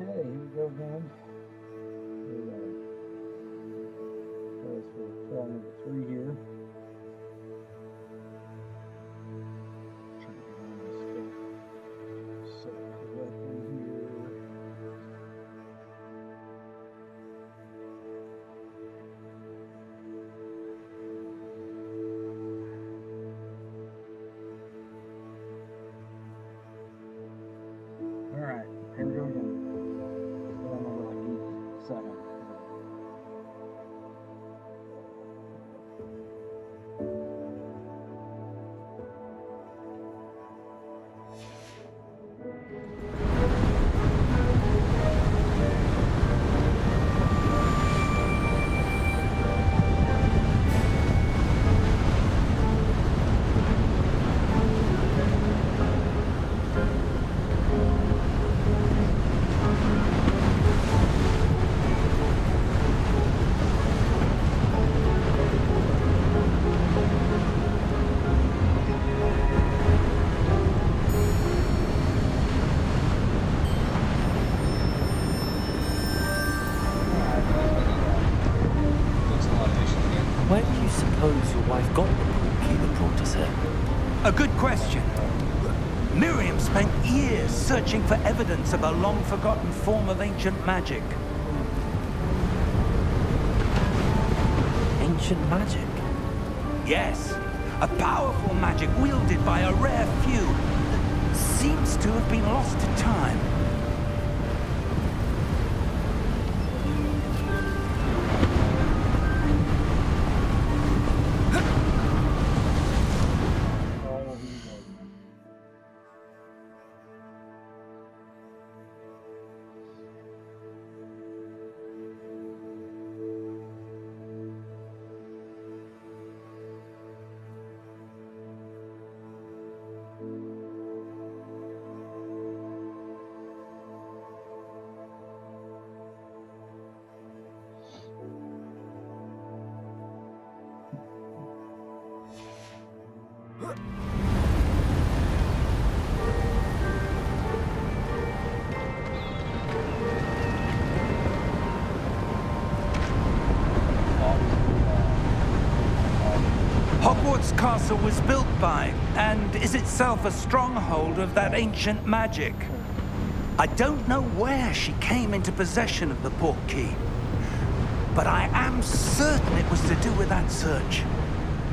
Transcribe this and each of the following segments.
Okay, here we go again. As for trial number 3 here. Trying to get all this stuff set up correctly here. Alright, here we go again. Trial number like 7. Where do you suppose your wife got the portkey that brought us here? A good question. Miriam spent years searching for evidence of a long-forgotten form of ancient magic. Ancient magic? Yes, a powerful magic wielded by a rare few that seems to have been lost to time. Hogwarts Castle was built by, and is itself a stronghold of that ancient magic. I don't know where she came into possession of the portkey, but I am certain it was to do with that search.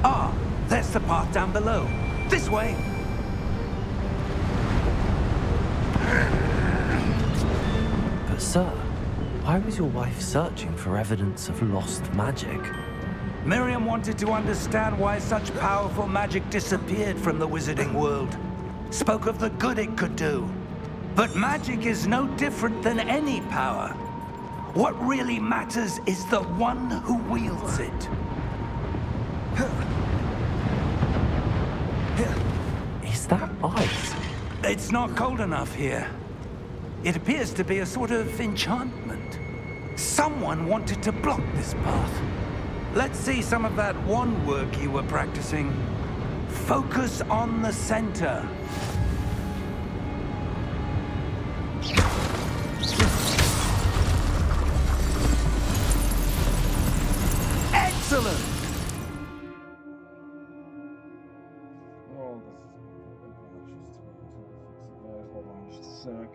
Ah, there's the path down below. This way. But sir, why was your wife searching for evidence of lost magic? Miriam wanted to understand why such powerful magic disappeared from the wizarding world. Spoke of the good it could do. But magic is no different than any power. What really matters is the one who wields it. Is that ice? It's not cold enough here. It appears to be a sort of enchantment. Someone wanted to block this path. Let's see some of that wand work you were practicing. Focus on the center. Excellent! Oh, this is obnoxious. Hold on just a sec.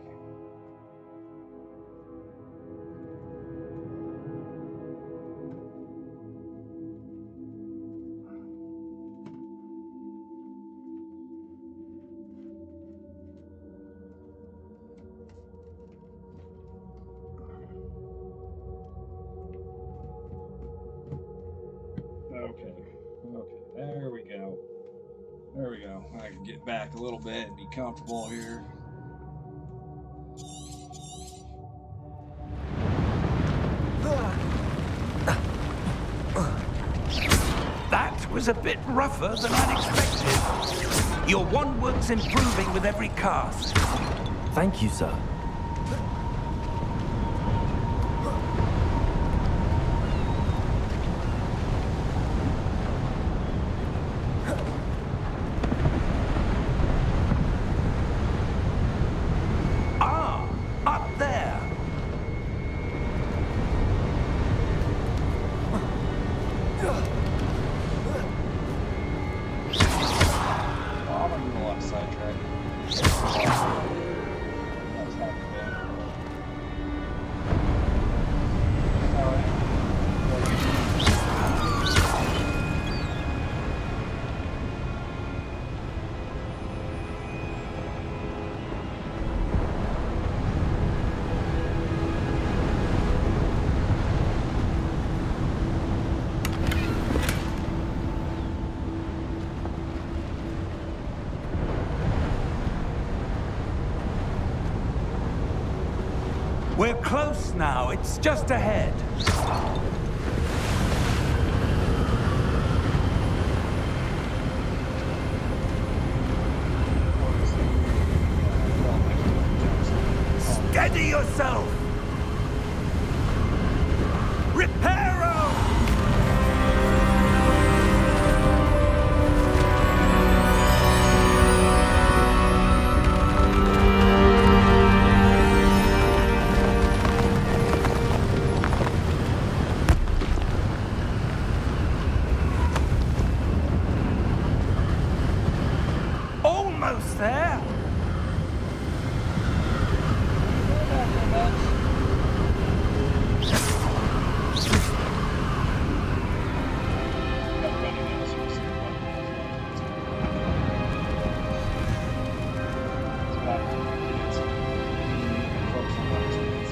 Okay, there we go. There we go. I can get back a little bit and be comfortable here. That was a bit rougher than I'd expected. Your wand work's improving with every cast. Thank you, sir. Ah, up there. We're close now. It's just ahead. Steady yourself! Reparo! Almost there!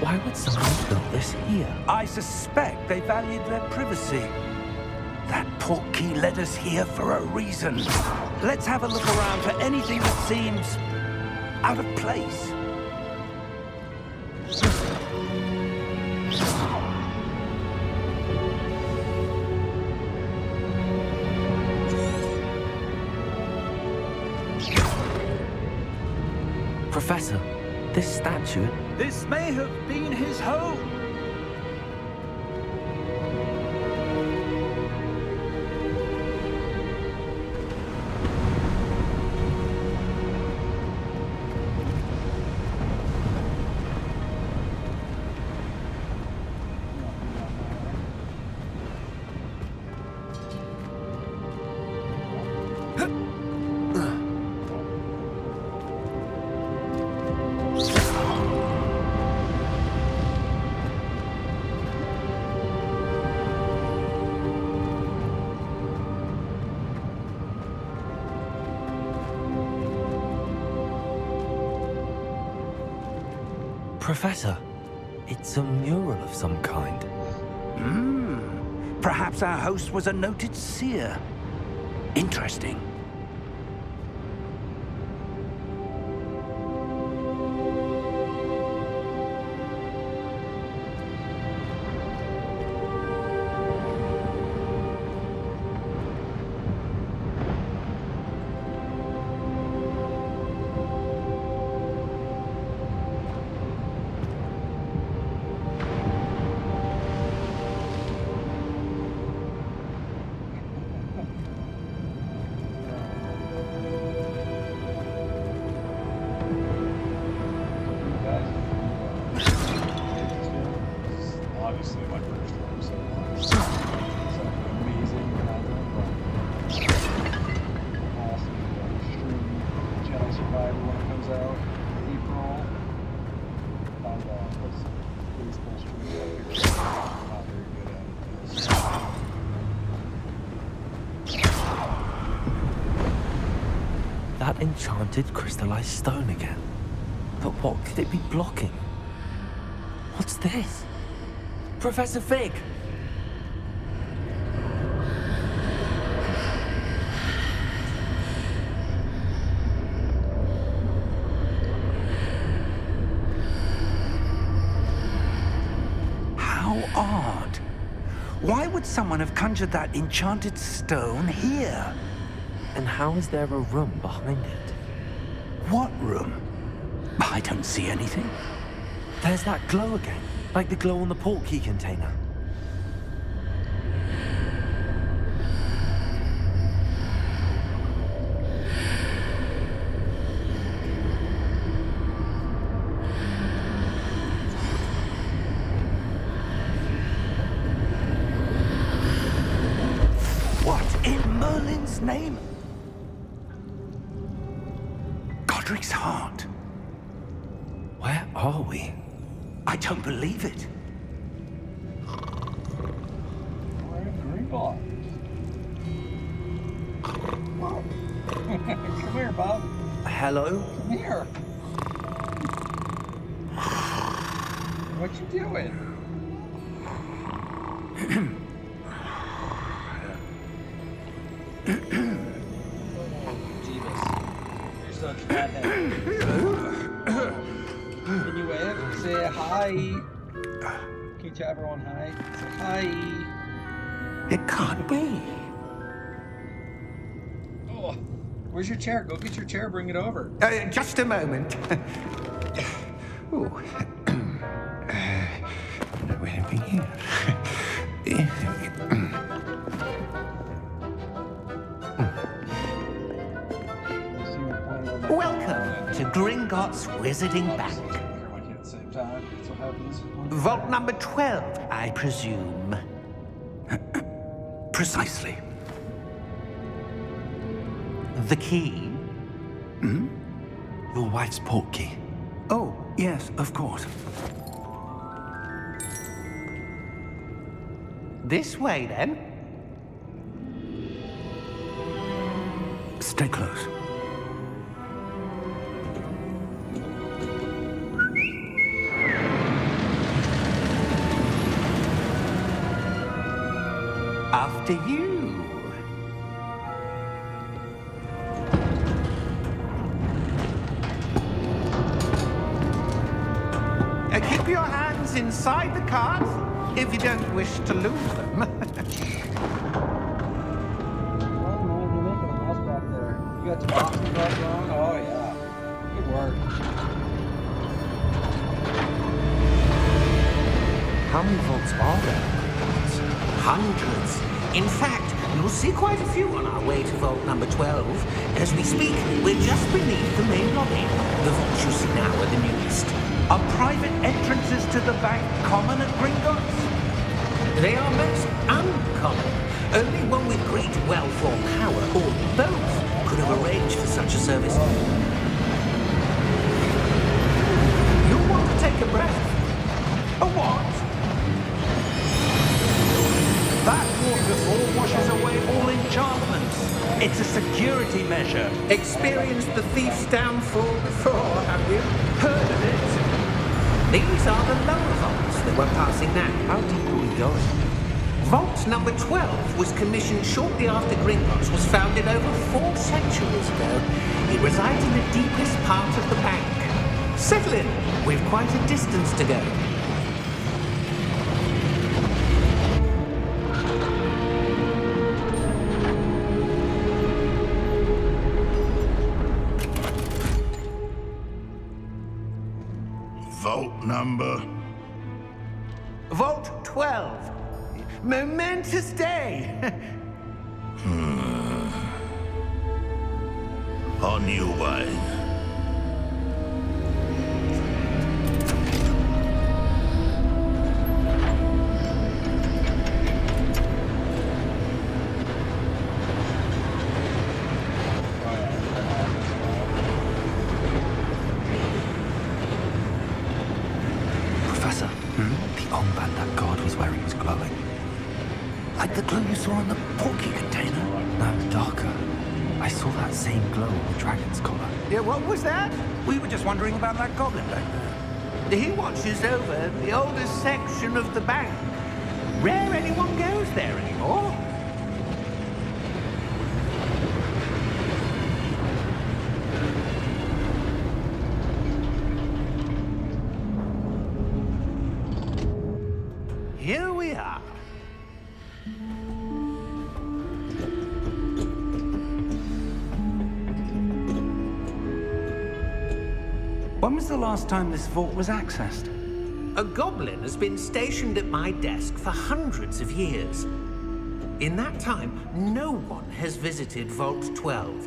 Why would someone build this here? I suspect they valued their privacy. That portkey led us here for a reason. Let's have a look around for anything that seems out of place. Professor, this statue... This may have been his home. Professor, it's a mural of some kind. Perhaps our host was a noted seer. Interesting. Obviously, my first one, so it's amazing. Awesome. Stream Channel Survivor when it comes out. April. On what's baseball stream up here. Not very good at it. That enchanted crystallized stone again. But what could it be blocking? What's this? Professor Fig! How odd. Why would someone have conjured that enchanted stone here? And how is there a room behind it? What room? I don't see anything. There's that glow again, like the glow on the portkey container. What in Merlin's name? Godric's heart. Where are we? I don't believe it. We're in Greenball. Come here, Bob. Hello? Come here. What you doing? Jeebus. You're such a fathead. Can you wave? Say hi. hi. Can you tell everyone hi? Say hi. It can't be. Oh, where's your chair? Go get your chair. Bring it over. Just a moment. Ooh. Where have we here? Welcome to Gringotts Wizarding Bank. Everyone here at the same time. That's what happens. Vault number 12, I presume. Precisely. The key? Your wife's portkey. Oh, yes, of course. This way, then. Stay close. After you. Keep your hands inside the cart if you don't wish to lose them. Well, man, you're making a mess back there. You got the boxing gloves on? Oh, yeah. Good work. How many vaults are there? Hundreds. In fact, you'll see quite a few on our way to vault number 12. As we speak, we're just beneath the main lobby. The vaults you see now are the newest. Are private entrances to the bank common at Gringotts? They are most uncommon. Only one with great wealth or power, or both, could have arranged for such a service. You'll want to take a breath. A what? That waterfall washes away all enchantments. It's a security measure. Experienced the thief's downfall before, have you? Heard of it? These are the lower vaults that we're passing now. How deep are we going? Vault number 12 was commissioned shortly after Gringotts was founded over 4 centuries ago. It resides in the deepest part of the bank. Settle in. We've quite a distance to go. Vault number? Vault 12. Momentous day. On your way. Professor, the armband that guard was wearing is glowing. Like the glow you saw in the porky container. No, darker. I saw that same glow on the dragon's collar. Yeah, what was that? We were just wondering about that goblin back there. He watches over the oldest section of the bank. Rare anyone goes there anymore. Here we are. When was the last time this vault was accessed? A goblin has been stationed at my desk for hundreds of years. In that time, no one has visited Vault 12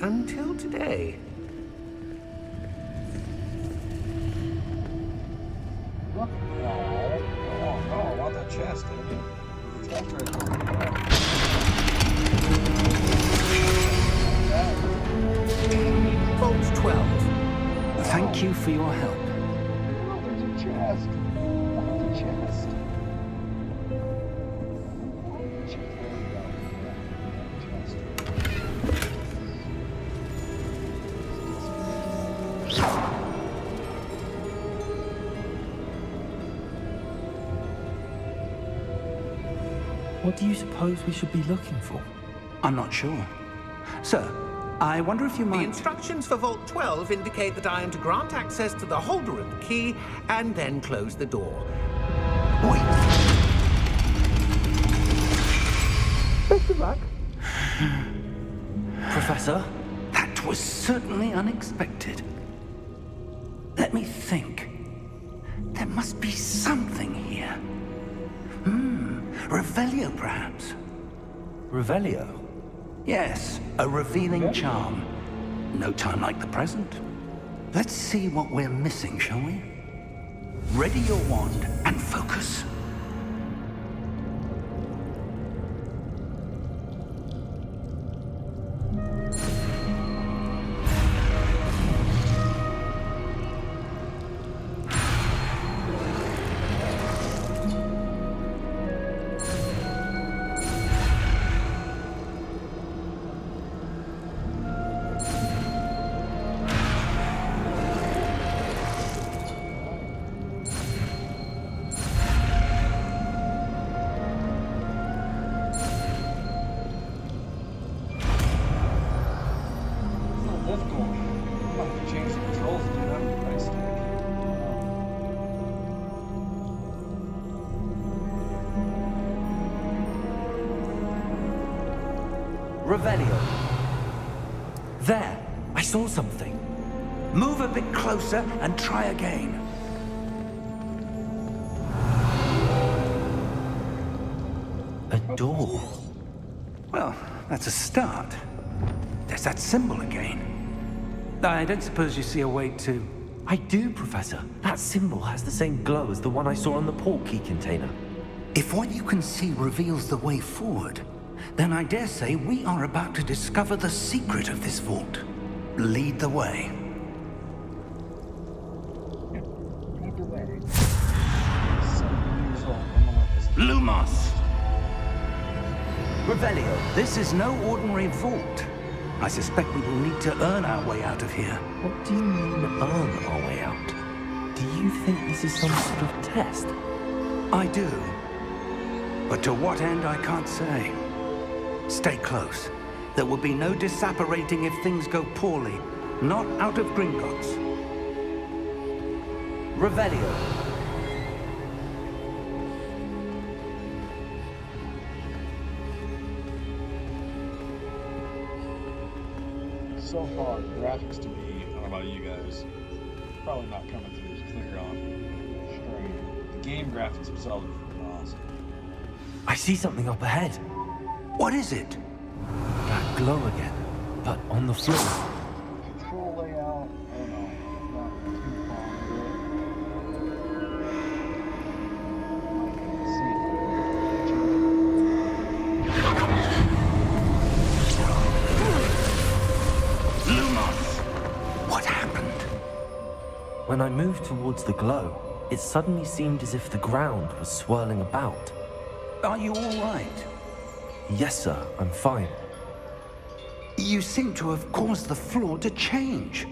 until today. Look. Oh, I want that chest, dude. Chest right there. Vault 12. Thank you for your help. Oh, there's a chest. Oh, the chest. What do you suppose we should be looking for? I'm not sure. Sir, I wonder if you The might... instructions for Vault 12 indicate that I am to grant access to the holder of the key and then close the door. Wait! Best of luck. Professor? That was certainly unexpected. Let me think. There must be something here. Revelio, perhaps? Revelio? Yes, a revealing charm. No time like the present. Let's see what we're missing, shall we? Ready your wand and focus. It's not difficult. I'm gonna have to change the controls to do that with the right stick. Revelio. There! I saw something. Move a bit closer and try again. A door. Well, that's a start. There's that symbol again. I don't suppose you see a way to... I do, Professor. That symbol has the same glow as the one I saw on the port key container. If what you can see reveals the way forward, then I dare say we are about to discover the secret of this vault. Lead the way. Lead the way. 7 years old. I'm gonna let this Lumos! Revelio, this is no ordinary vault. I suspect we will need to earn our way out of here. What do you mean, earn our way out? Do you think this is some sort of test? I do. But to what end, I can't say. Stay close. There will be no disapparating if things go poorly. Not out of Gringotts. Revelio. So far, the graphics to me, I don't know about you guys, probably not coming through as clear on stream. The game graphics themselves are awesome. I see something up ahead. What is it? That glow again, but on the floor. Control layout, I don't know, not too fond of it. See if I can change it. Lumos! What happened? When I moved towards the glow, it suddenly seemed as if the ground was swirling about. Are you all right? Yes, sir, I'm fine. You seem to have caused the floor to change.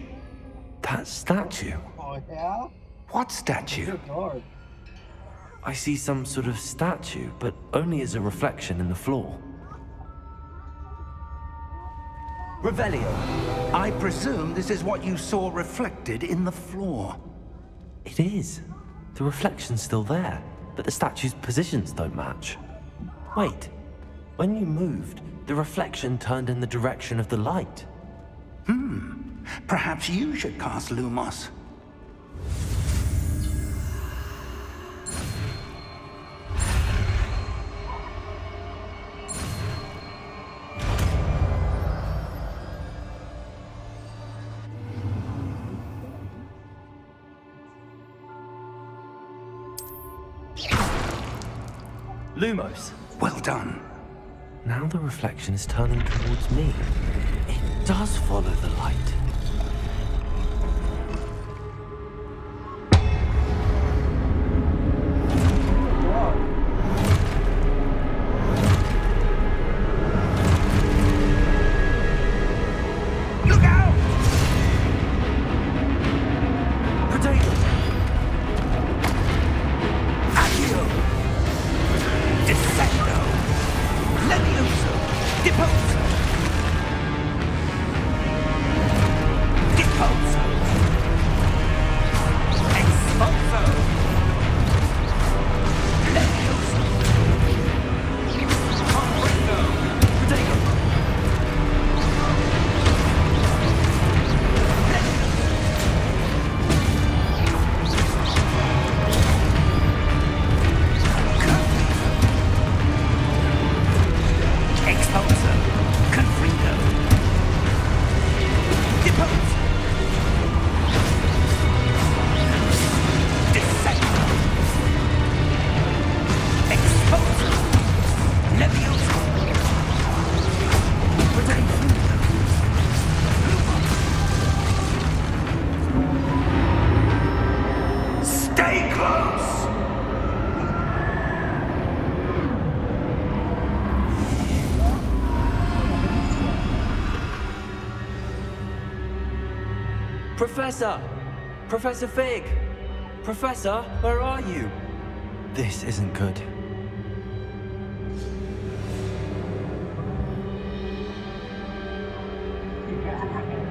That statue. Oh, yeah? What statue? Good lord. I see some sort of statue, but only as a reflection in the floor. Revelio. I presume this is what you saw reflected in the floor. It is. The reflection's still there, but the statue's positions don't match. Wait. When you moved, the reflection turned in the direction of the light. Perhaps you should cast Lumos. Lumos. Well done. Now the reflection is turning towards me. It does follow the light. Look out! Potato! Accio! Dissecto! Levioso! Deposo! Professor! Professor Fig! Professor, where are you? This isn't good.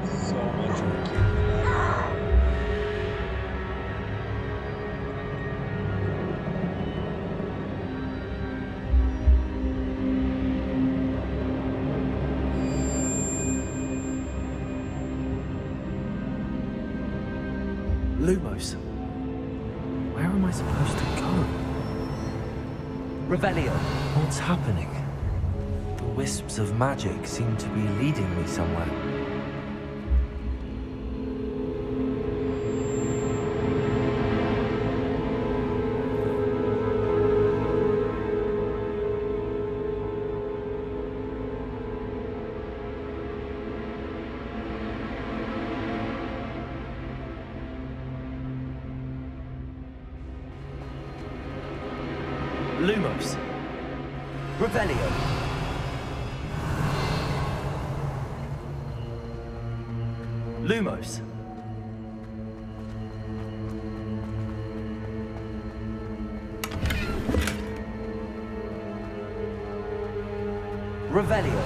So much work. Lumos. Where am I supposed to go? Revelio. What's happening? The wisps of magic seem to be leading me somewhere. Lumos. Revelio. Lumos. Revelio.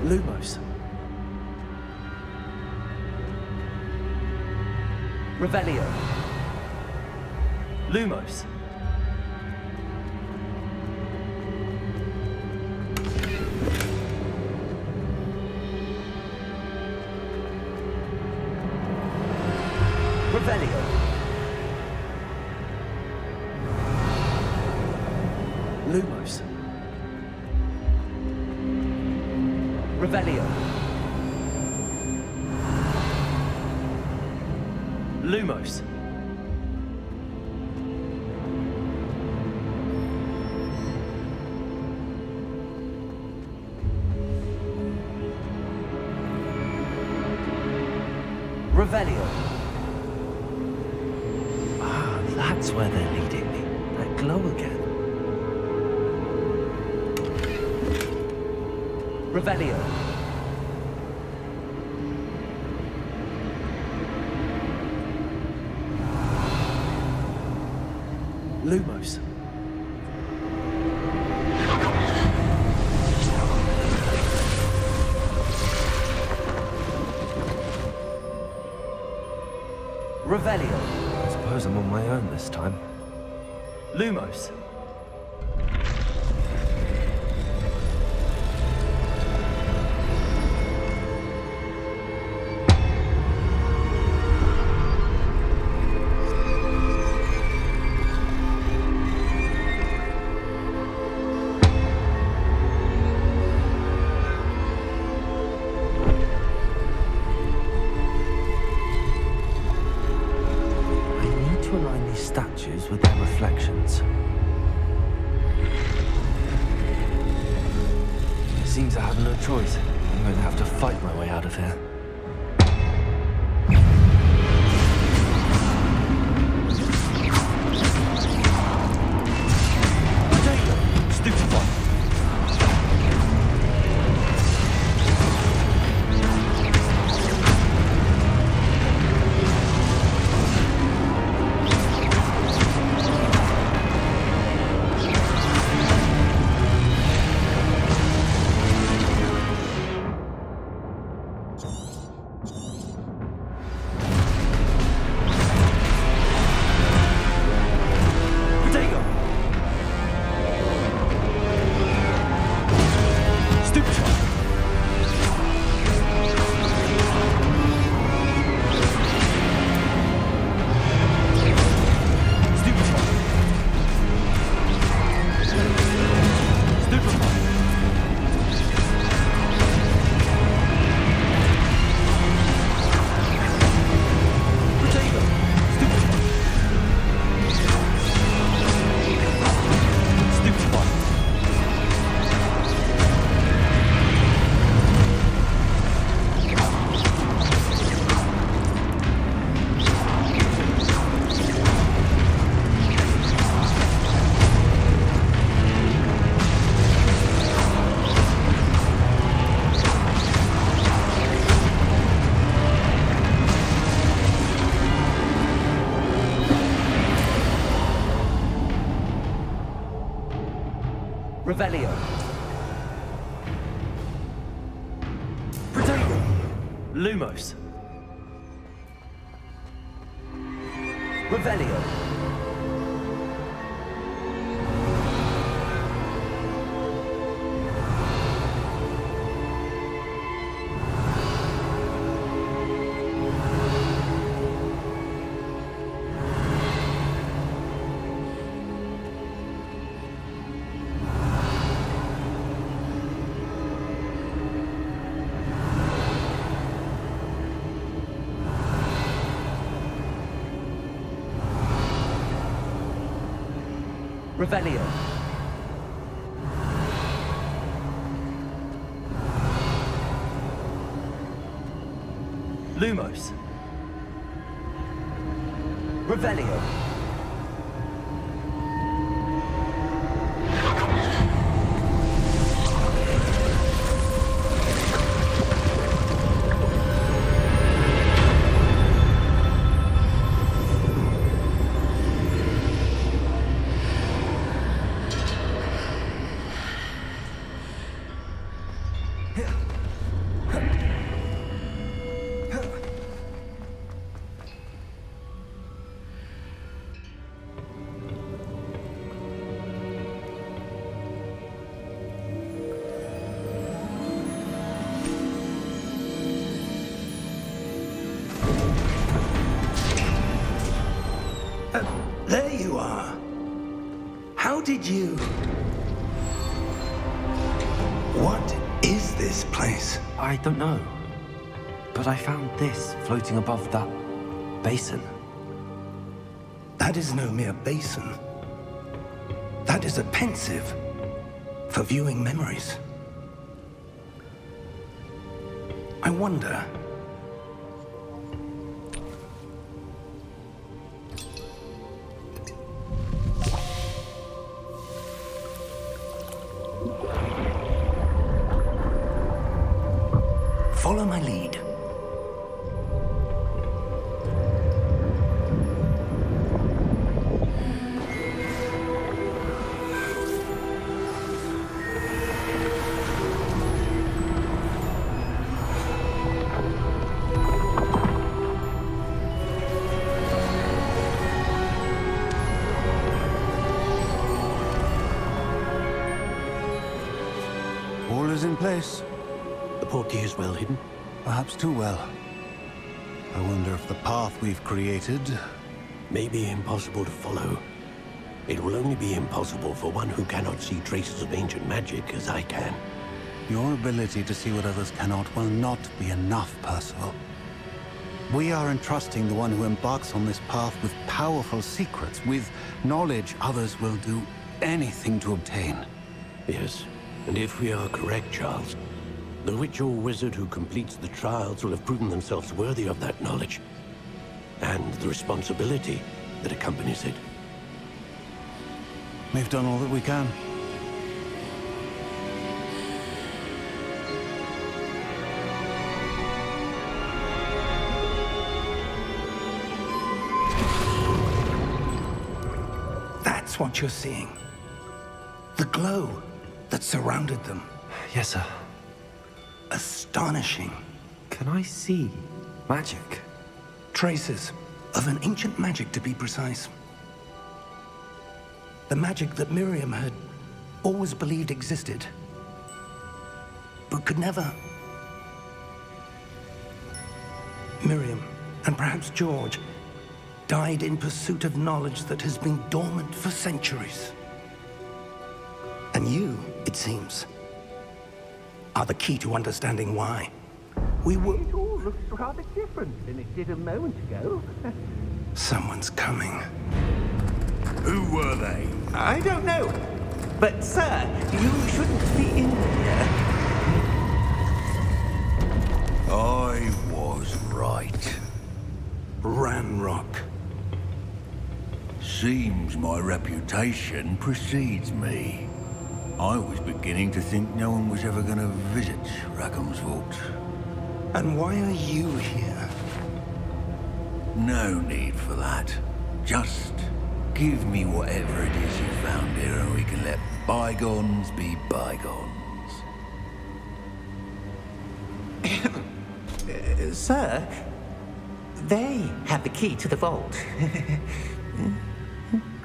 Lumos. Revelio. Lumos. Revelio. Lumos. Revelio. Lumos. Revelio. Ah, that's where they're leading me. That glow again. Revelio. Lumos. Revelio. I suppose I'm on my own this time. Lumos. To align these statues with their reflections. It seems I have no choice. I'm going to have to fight my way out of here. Stupid one. Revelio. Protego. Lumos. Revelio. Revelio. Lumos. Revelio. There you are. How did you... What is this place? I don't know. But I found this floating above that basin. That is no mere basin. That is a pensive for viewing memories. I wonder... Follow my lead. All is in place. The portkey is well hidden. Perhaps too well. I wonder if the path we've created... May be impossible to follow. It will only be impossible for one who cannot see traces of ancient magic as I can. Your ability to see what others cannot will not be enough, Percival. We are entrusting the one who embarks on this path with powerful secrets, with knowledge others will do anything to obtain. Yes, and if we are correct, Charles, the witch or wizard who completes the trials will have proven themselves worthy of that knowledge, and the responsibility that accompanies it. We've done all that we can. That's what you're seeing. The glow that surrounded them. Yes, sir. Astonishing. Can I see magic? Traces of an ancient magic, to be precise. The magic that Miriam had always believed existed, but could never. Miriam, and perhaps George, died in pursuit of knowledge that has been dormant for centuries. And you, it seems, are the key to understanding why. We were... It all looks rather different than it did a moment ago. Someone's coming. Who were they? I don't know. But, sir, you shouldn't be in here. I was right. Ranrock. Seems my reputation precedes me. I was beginning to think no one was ever going to visit Rackham's vault. And why are you here? No need for that. Just give me whatever it is you found here and we can let bygones be bygones. Sir, they have the key to the vault.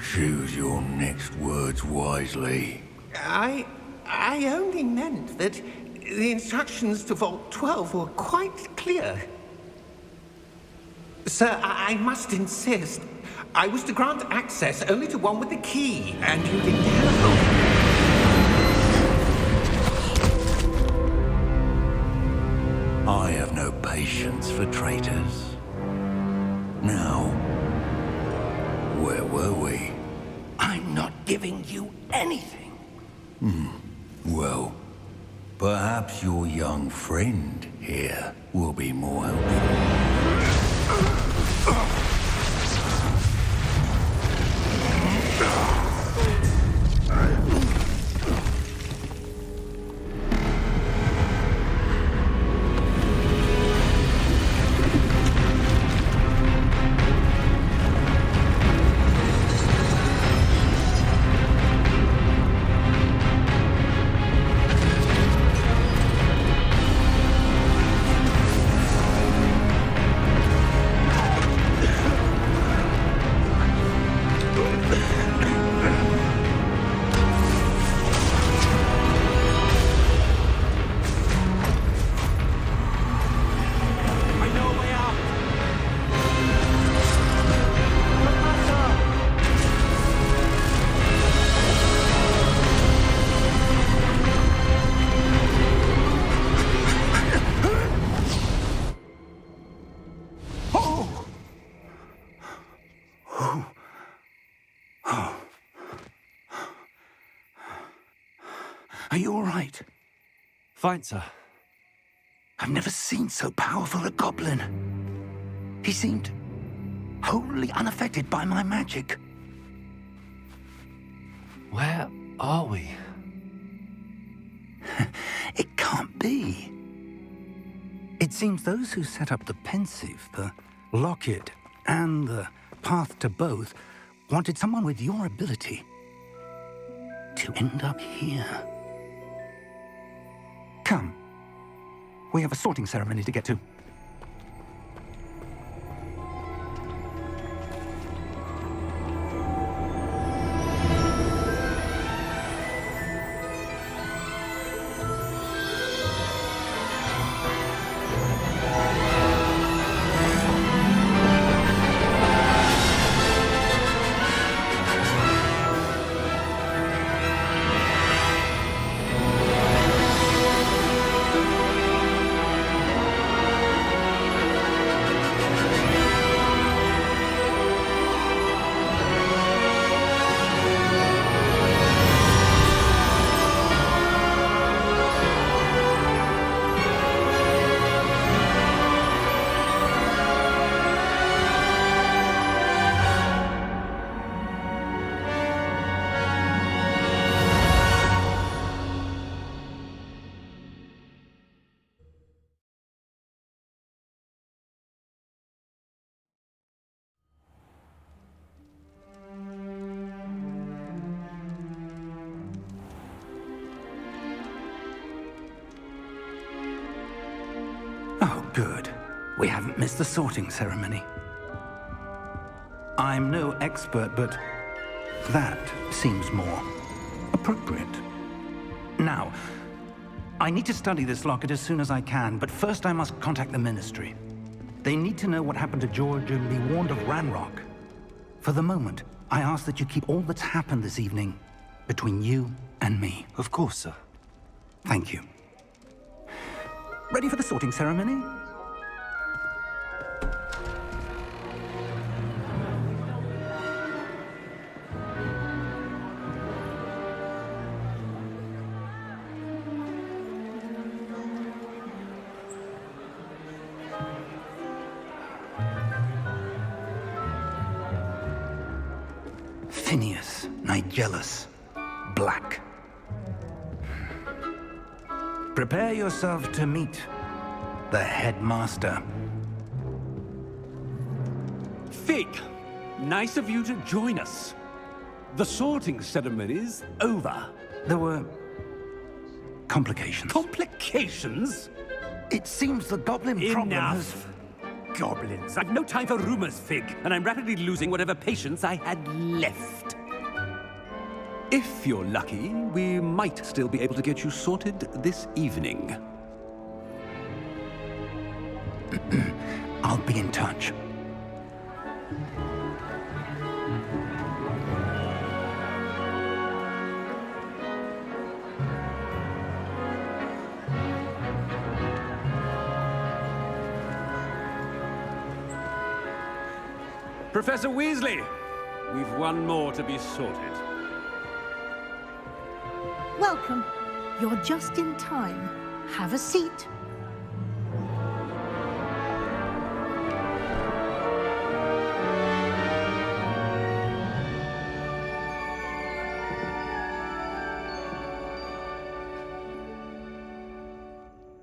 Choose your next words wisely. I only meant that the instructions to Vault 12 were quite clear. Sir, I must insist. I was to grant access only to one with the key, and you didn't have. I have no patience for traitors. Now, where were we? I'm not giving you anything. Well, perhaps your young friend here will be more helpful. Are you all right? Fine, sir. I've never seen so powerful a goblin. He seemed wholly unaffected by my magic. Where are we? It can't be. It seems those who set up the pensive, the locket, and the path to both wanted someone with your ability to end up here. Come. We have a sorting ceremony to get to. Oh, good. We haven't missed the sorting ceremony. I'm no expert, but that seems more appropriate. Now, I need to study this locket as soon as I can, but first I must contact the Ministry. They need to know what happened to George and be warned of Ranrock. For the moment, I ask that you keep all that's happened this evening between you and me. Of course, sir. Thank you. Ready for the sorting ceremony? Phineas, Nigellus, Black. Prepare yourself to meet the headmaster. Fig, nice of you to join us. The sorting ceremony's over. There were complications. Complications? It seems the goblin problem has... Enough! Goblins. I've no time for rumors, Fig, and I'm rapidly losing whatever patience I had left. If you're lucky, we might still be able to get you sorted this evening. I'll be in touch. Professor Weasley, we've one more to be sorted. Welcome. You're just in time. Have a seat.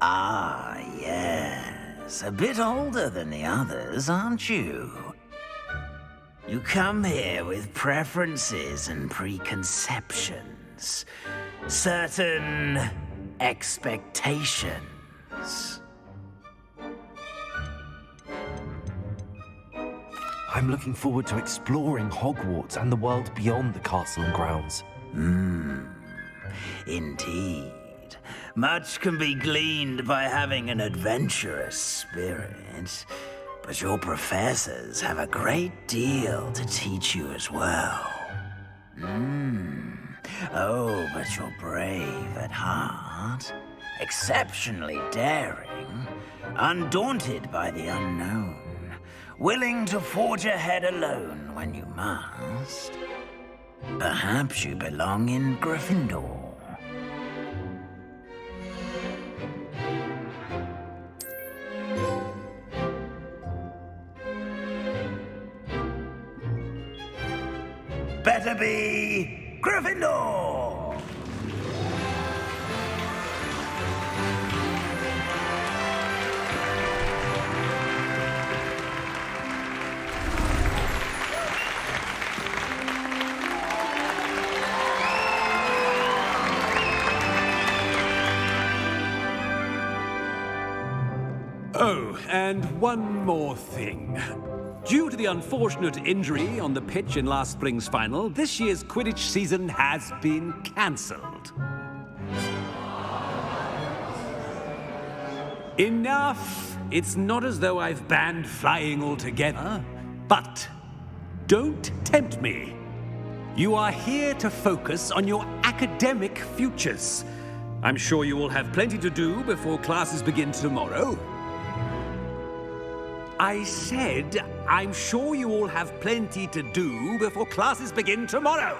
Ah, yes. A bit older than the others, aren't you? You come here with preferences and preconceptions. Certain expectations. I'm looking forward to exploring Hogwarts and the world beyond the castle and grounds. Indeed. Much can be gleaned by having an adventurous spirit, but your professors have a great deal to teach you as well. Oh, but you're brave at heart, exceptionally daring, undaunted by the unknown, willing to forge ahead alone when you must. Perhaps you belong in Gryffindor. Better be Gryffindor! Oh, and one more thing. Due to the unfortunate injury on the pitch in last spring's final, this year's Quidditch season has been cancelled. Enough! It's not as though I've banned flying altogether, but don't tempt me. You are here to focus on your academic futures. I'm sure you will have plenty to do before classes begin tomorrow. I said, I'm sure you all have plenty to do before classes begin tomorrow.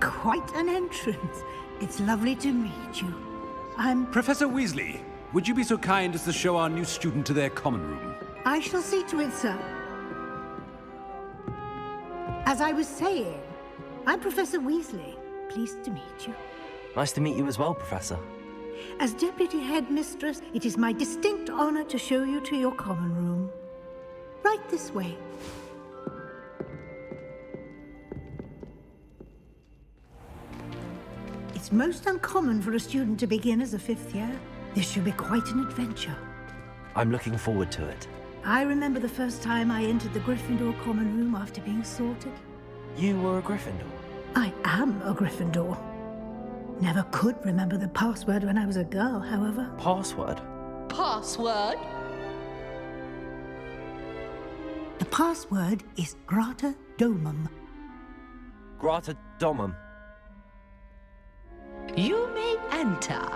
Quite an entrance. It's lovely to meet you. Professor Weasley, would you be so kind as to show our new student to their common room? I shall see to it, sir. As I was saying, I'm Professor Weasley. Pleased to meet you. Nice to meet you as well, Professor. As Deputy Headmistress, it is my distinct honor to show you to your common room. Right this way. It's most uncommon for a student to begin as a fifth year. This should be quite an adventure. I'm looking forward to it. I remember the first time I entered the Gryffindor common room after being sorted. You were a Gryffindor? I am a Gryffindor. Never could remember the password when I was a girl, however. Password? Password? The password is Grata Domum. Grata Domum. You may enter.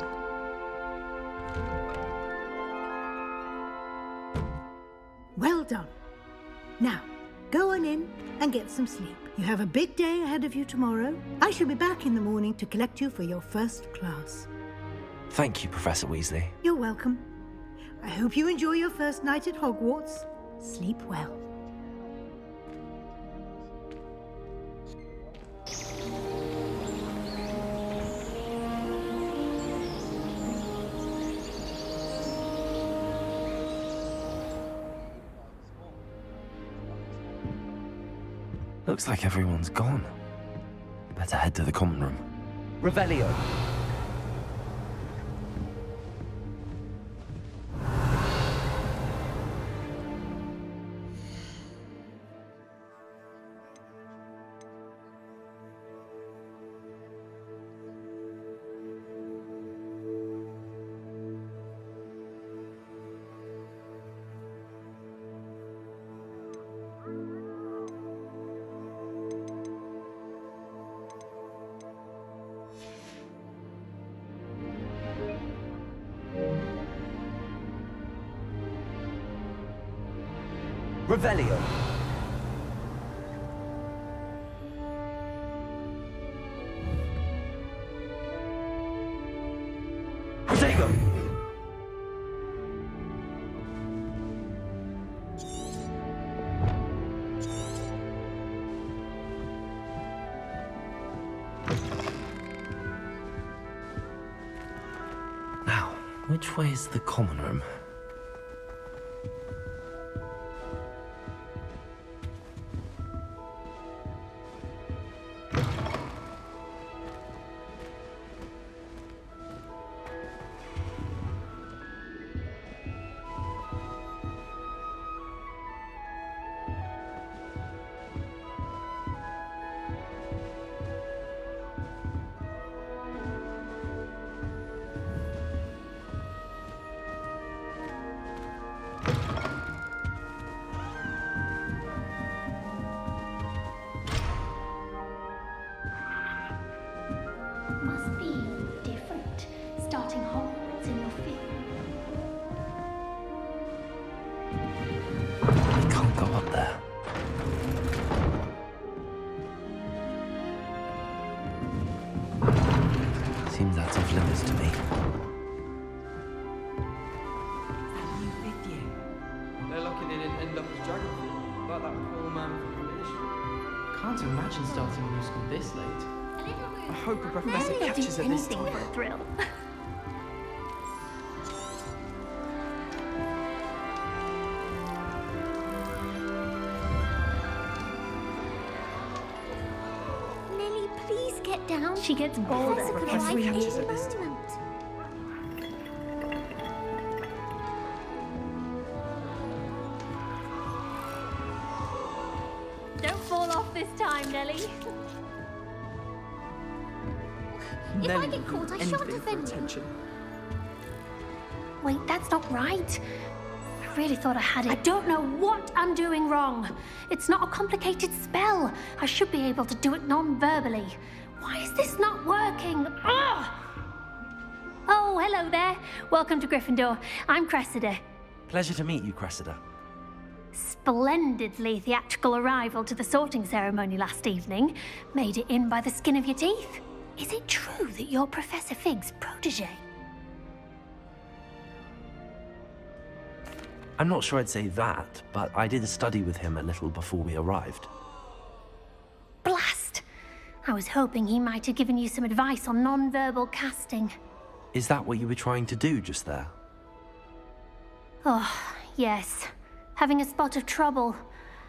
Well done. Now, go on in and get some sleep. You have a big day ahead of you tomorrow. I shall be back in the morning to collect you for your first class. Thank you, Professor Weasley. You're welcome. I hope you enjoy your first night at Hogwarts. Sleep well. Looks like everyone's gone. Better head to the common room. Revelio. Revelio. Protego. Now, which way is the common room? Must be different, starting Hogwarts in your fifth. I can't go up there. Seems out of limits to me. They're lucky they didn't end up as geography, like that poor man from the ministry. Can't imagine starting a new school this late. I hope a professor catches her this time. For a thrill. Lily, please get down. She gets bored at Professor catches her this time. Don't fall off this time, Nelly. If I get caught, I shan't defend you. Wait, that's not right. I really thought I had it. I don't know what I'm doing wrong. It's not a complicated spell. I should be able to do it non-verbally. Why is this not working? Ugh! Oh, hello there. Welcome to Gryffindor. I'm Cressida. Pleasure to meet you, Cressida. Splendidly theatrical arrival to the sorting ceremony last evening. Made it in by the skin of your teeth. Is it true that you're Professor Fig's protege? I'm not sure I'd say that, but I did study with him a little before we arrived. Blast! I was hoping he might have given you some advice on non-verbal casting. Is that what you were trying to do just there? Oh, yes. Having a spot of trouble.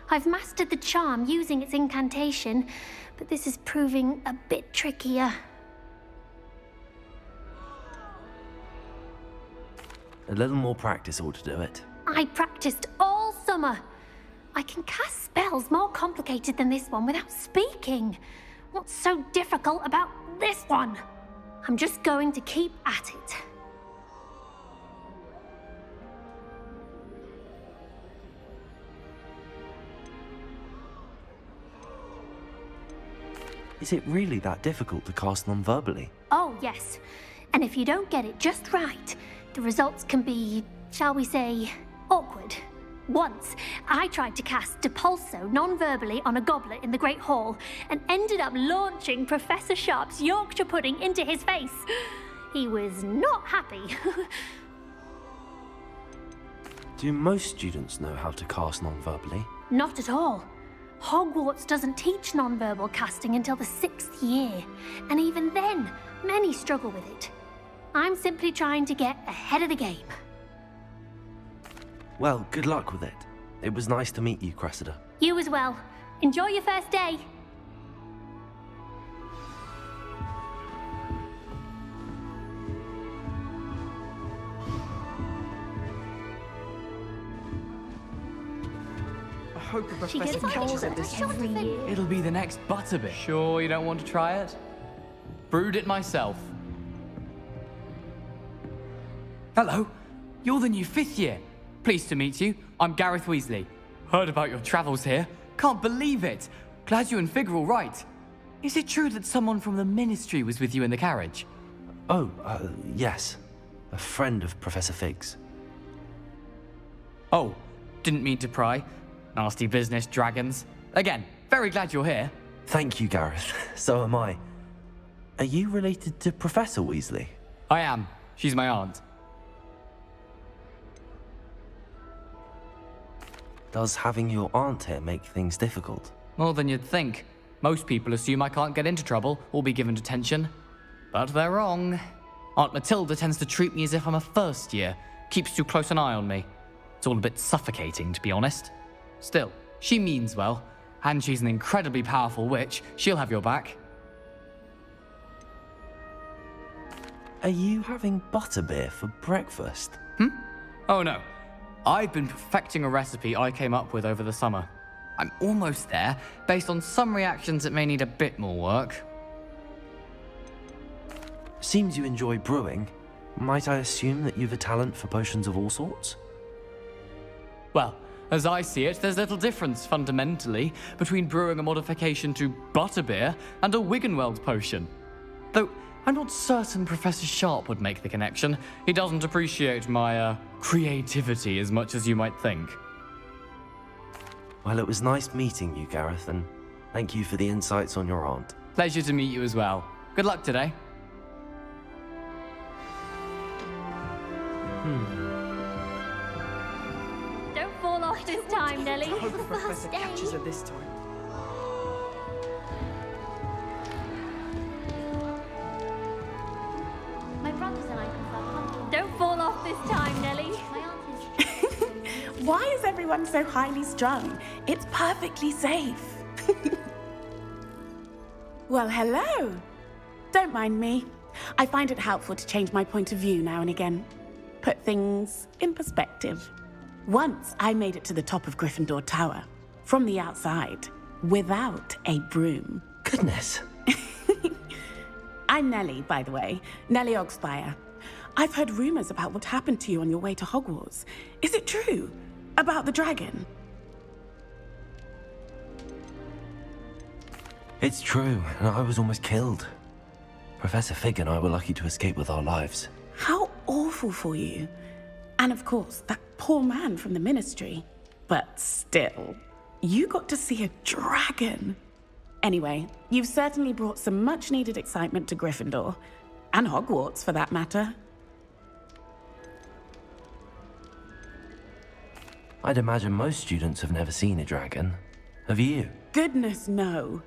I've mastered the charm using its incantation, but this is proving a bit trickier. A little more practice ought to do it. I practiced all summer. I can cast spells more complicated than this one without speaking. What's so difficult about this one? I'm just going to keep at it. Is it really that difficult to cast non-verbally? Oh, yes. And if you don't get it just right, the results can be, shall we say, awkward. Once, I tried to cast Depulso non-verbally on a goblet in the Great Hall and ended up launching Professor Sharp's Yorkshire pudding into his face. He was not happy. Do most students know how to cast non-verbally? Not at all. Hogwarts doesn't teach non-verbal casting until the 6th year, and even then, many struggle with it. I'm simply trying to get ahead of the game. Well, good luck with it. It was nice to meet you, Cressida. You as well. Enjoy your first day. I hope the She professor gets catches older it this every time. year. It'll be the next Butterbeer. Sure you don't want to try it? Brewed it myself. Hello, you're the new 5th year. Pleased to meet you. I'm Gareth Weasley. Heard about your travels here. Can't believe it. Glad you and Fig are all right. Is it true that someone from the Ministry was with you in the carriage? Oh, yes. A friend of Professor Fig's. Oh, didn't mean to pry. Nasty business, dragons. Again, very glad you're here. Thank you, Gareth. So am I. Are you related to Professor Weasley? I am. She's my aunt. Does having your aunt here make things difficult? More than you'd think. Most people assume I can't get into trouble or be given detention. But they're wrong. Aunt Matilda tends to treat me as if I'm a first year. Keeps too close an eye on me. It's all a bit suffocating, to be honest. Still, she means well. And she's an incredibly powerful witch. She'll have your back. Are you having butterbeer for breakfast? Oh no. I've been perfecting a recipe I came up with over the summer. I'm almost there. Based on some reactions, it may need a bit more work. Seems you enjoy brewing. Might I assume that you've a talent for potions of all sorts? Well, as I see it, there's little difference, fundamentally, between brewing a modification to butterbeer and a Wiggenweld potion. Though, I'm not certain Professor Sharp would make the connection. He doesn't appreciate my, creativity as much as you might think. Well, it was nice meeting you, Gareth, and thank you for the insights on your aunt. Pleasure to meet you as well. Good luck today. Don't fall off this time, Nellie. I hope the professor catches her this time. My brothers and I prefer. Don't fall off this time, Nellie. My aunt is. Why is everyone so highly strung? It's perfectly safe. Well, hello. Don't mind me. I find it helpful to change my point of view now and again. Put things in perspective. Once I made it to the top of Gryffindor Tower, from the outside, without a broom. Goodness. I'm Nellie, by the way. Nellie Ogspire. I've heard rumors about what happened to you on your way to Hogwarts. Is it true? About the dragon? It's true, and I was almost killed. Professor Fig and I were lucky to escape with our lives. How awful for you. And of course, that poor man from the Ministry. But still, you got to see a dragon. Anyway, you've certainly brought some much-needed excitement to Gryffindor. And Hogwarts, for that matter. I'd imagine most students have never seen a dragon. Have you? Goodness, no.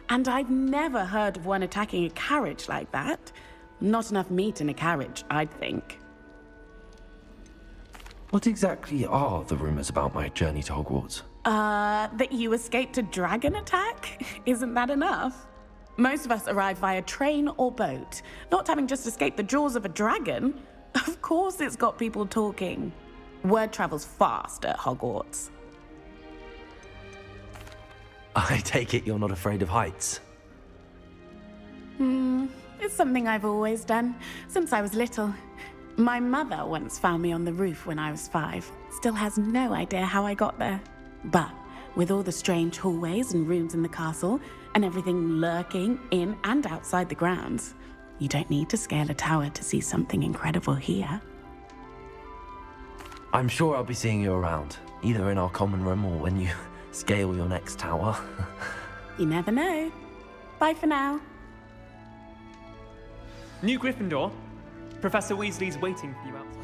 And I've never heard of one attacking a carriage like that. Not enough meat in a carriage, I'd think. What exactly are the rumors about my journey to Hogwarts? That you escaped a dragon attack? Isn't that enough? Most of us arrive via train or boat, not having just escaped the jaws of a dragon. Of course it's got people talking. Word travels fast at Hogwarts. I take it you're not afraid of heights? It's something I've always done, since I was little. My mother once found me on the roof when I was 5. Still has no idea how I got there. But with all the strange hallways and rooms in the castle, and everything lurking in and outside the grounds, you don't need to scale a tower to see something incredible here. I'm sure I'll be seeing you around, either in our common room or when you scale your next tower. You never know. Bye for now. New Gryffindor, Professor Weasley's waiting for you outside.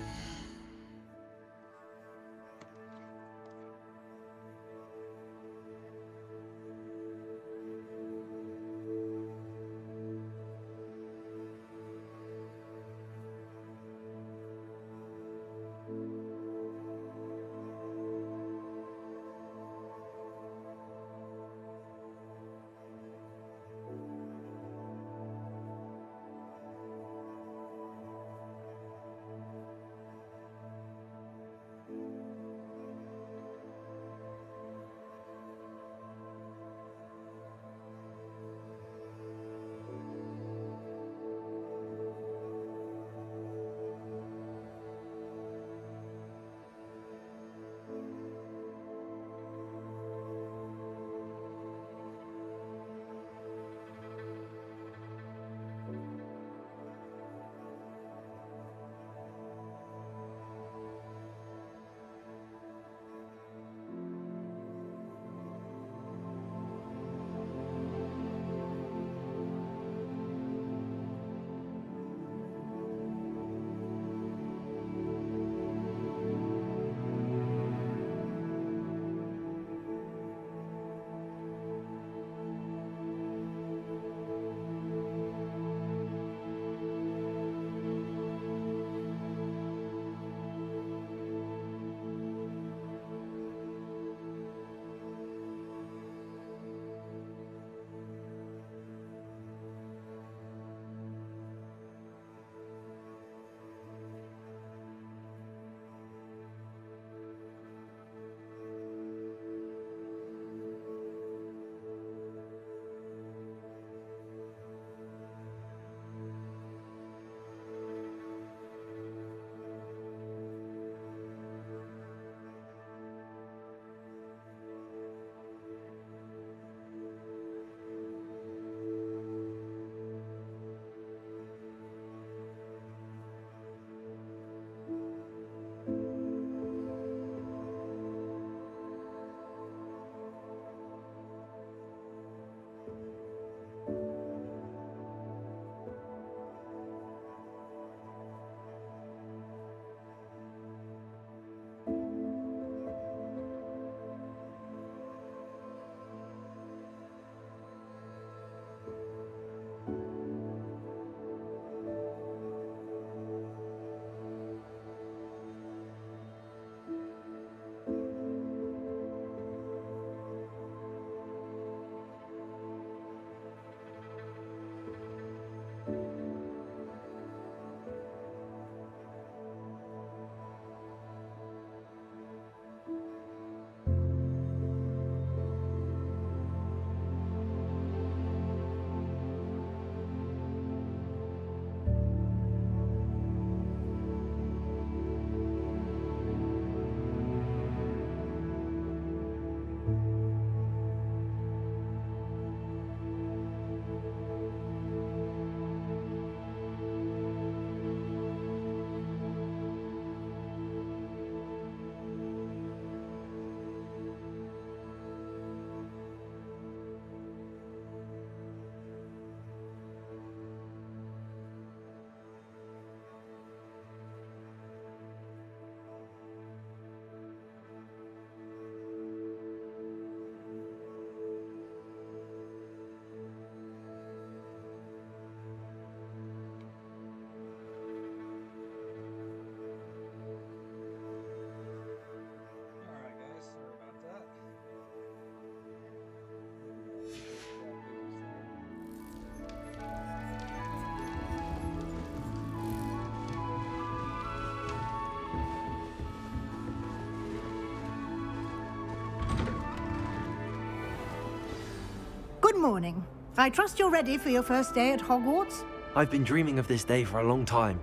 Good morning. I trust you're ready for your first day at Hogwarts? I've been dreaming of this day for a long time.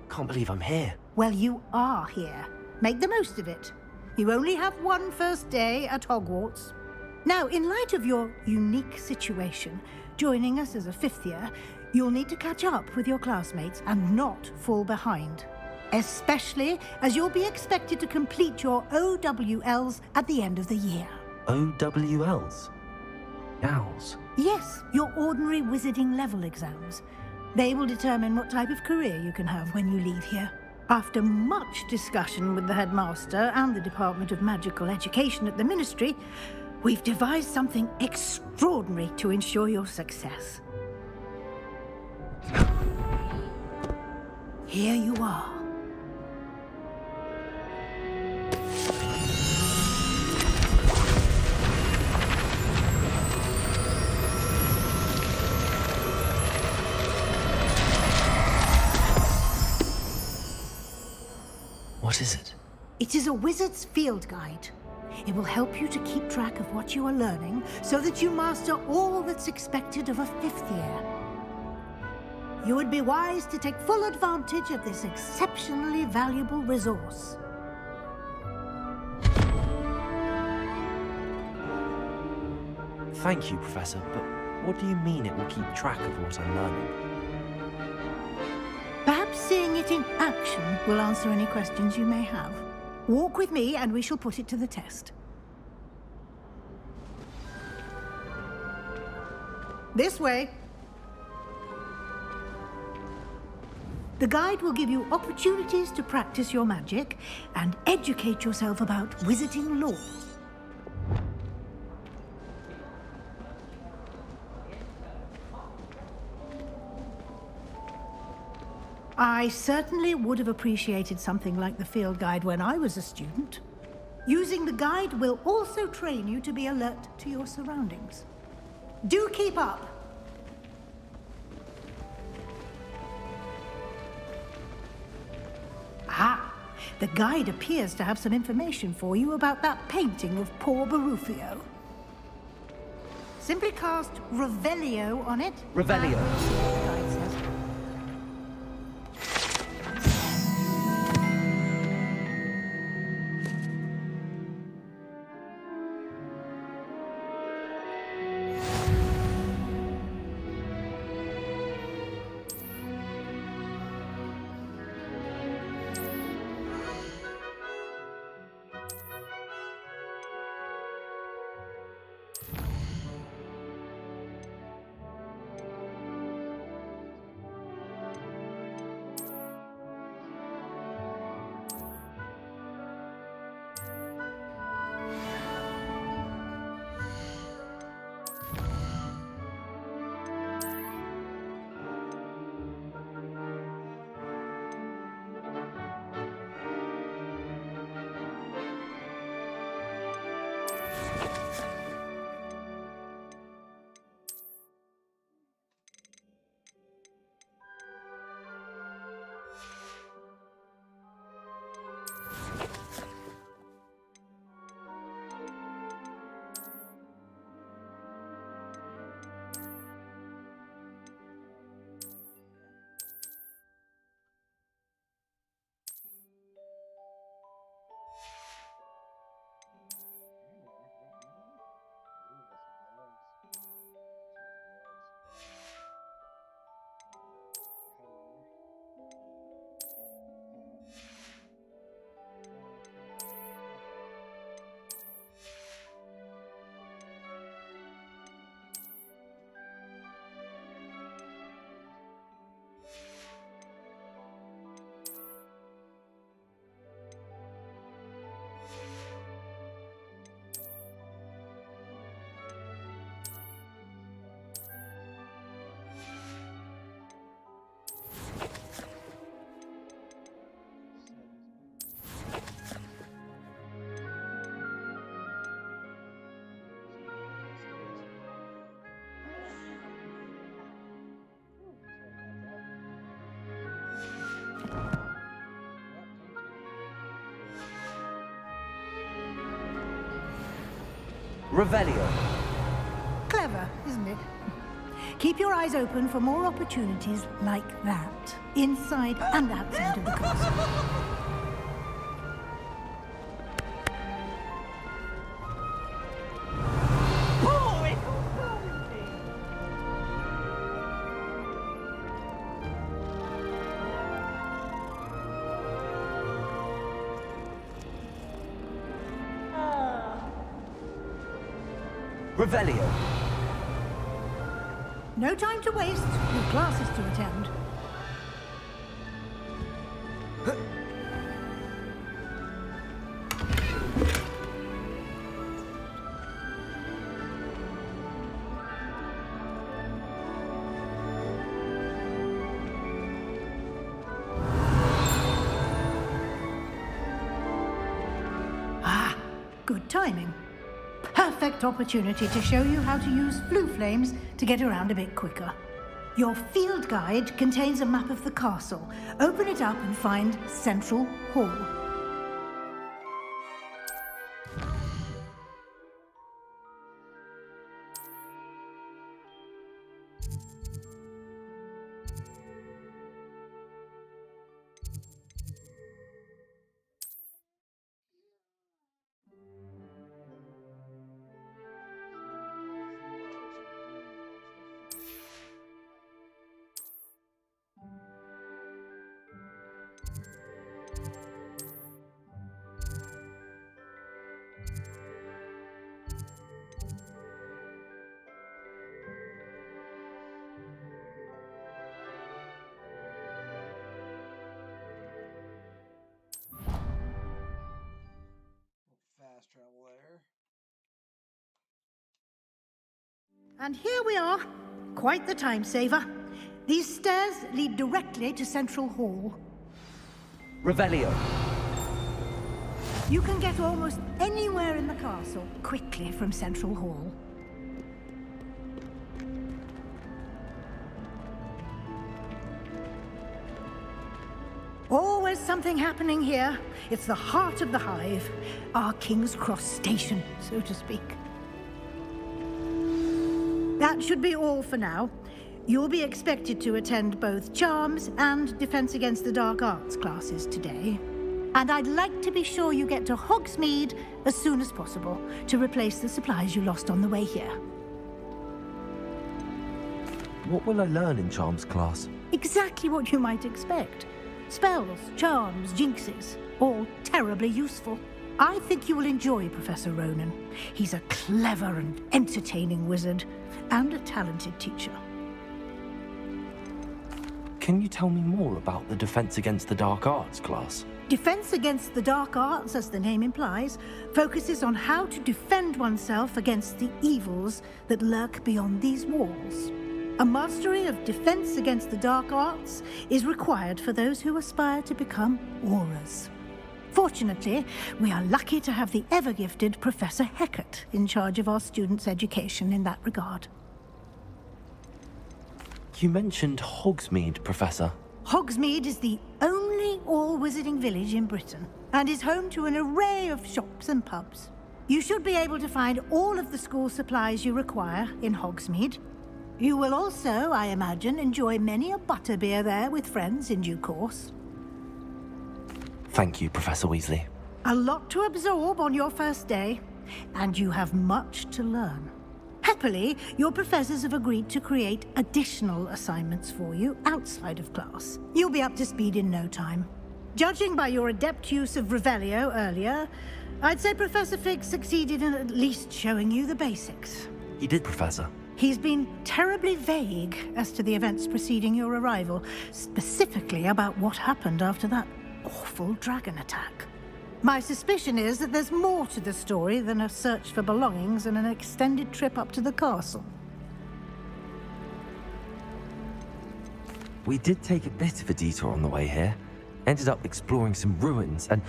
Can't believe I'm here. Well, you are here. Make the most of it. You only have one first day at Hogwarts. Now, in light of your unique situation, joining us as a fifth year, you'll need to catch up with your classmates and not fall behind. Especially as you'll be expected to complete your OWLs at the end of the year. OWLs? Owls? Yes, your ordinary wizarding level exams. They will determine what type of career you can have when you leave here. After much discussion with the headmaster and the Department of Magical Education at the Ministry, we've devised something extraordinary to ensure your success. Here you are. What is it? It is a wizard's field guide. It will help you to keep track of what you are learning so that you master all that's expected of a fifth year. You would be wise to take full advantage of this exceptionally valuable resource. Thank you, Professor, but what do you mean it will keep track of what I'm learning? Perhaps seeing it in action will answer any questions you may have. Walk with me and we shall put it to the test. This way. The guide will give you opportunities to practice your magic and educate yourself about wizarding lore. I certainly would have appreciated something like the field guide when I was a student. Using the guide will also train you to be alert to your surroundings. Do keep up! Ah, the guide appears to have some information for you about that painting of poor Barufio. Simply cast Revelio on it. Revelio. The guide says. Revelio. Clever, isn't it? Keep your eyes open for more opportunities like that, inside and outside of the castle. Revelio. No time to waste. Your classes to attend. Ah, good timing. Perfect opportunity to show you how to use flue flames to get around a bit quicker. Your field guide contains a map of the castle. Open it up and find Central Hall. Fast travel there. And here we are. Quite the time saver. These stairs lead directly to Central Hall. Revelio. You can get almost anywhere in the castle quickly from Central Hall. Always something happening here. It's the heart of the hive. Our King's Cross station, so to speak. That should be all for now. You'll be expected to attend both Charms and Defense Against the Dark Arts classes today. And I'd like to be sure you get to Hogsmeade as soon as possible to replace the supplies you lost on the way here. What will I learn in Charms class? Exactly what you might expect. Spells, charms, jinxes, all terribly useful. I think you will enjoy Professor Ronan. He's a clever and entertaining wizard, and a talented teacher. Can you tell me more about the Defense Against the Dark Arts class? Defense Against the Dark Arts, as the name implies, focuses on how to defend oneself against the evils that lurk beyond these walls. A mastery of Defense Against the Dark Arts is required for those who aspire to become Aurors. Fortunately, we are lucky to have the ever-gifted Professor Hecat in charge of our students' education in that regard. You mentioned Hogsmeade, Professor. Hogsmeade is the only all-wizarding village in Britain and is home to an array of shops and pubs. You should be able to find all of the school supplies you require in Hogsmeade. You will also, I imagine, enjoy many a butterbeer there with friends in due course. Thank you, Professor Weasley. A lot to absorb on your first day, and you have much to learn. Happily, your professors have agreed to create additional assignments for you outside of class. You'll be up to speed in no time. Judging by your adept use of Revelio earlier, I'd say Professor Fig succeeded in at least showing you the basics. He did, Professor. He's been terribly vague as to the events preceding your arrival, specifically about what happened after that awful dragon attack. My suspicion is that there's more to the story than a search for belongings and an extended trip up to the castle. We did take a bit of a detour on the way here. Ended up exploring some ruins and...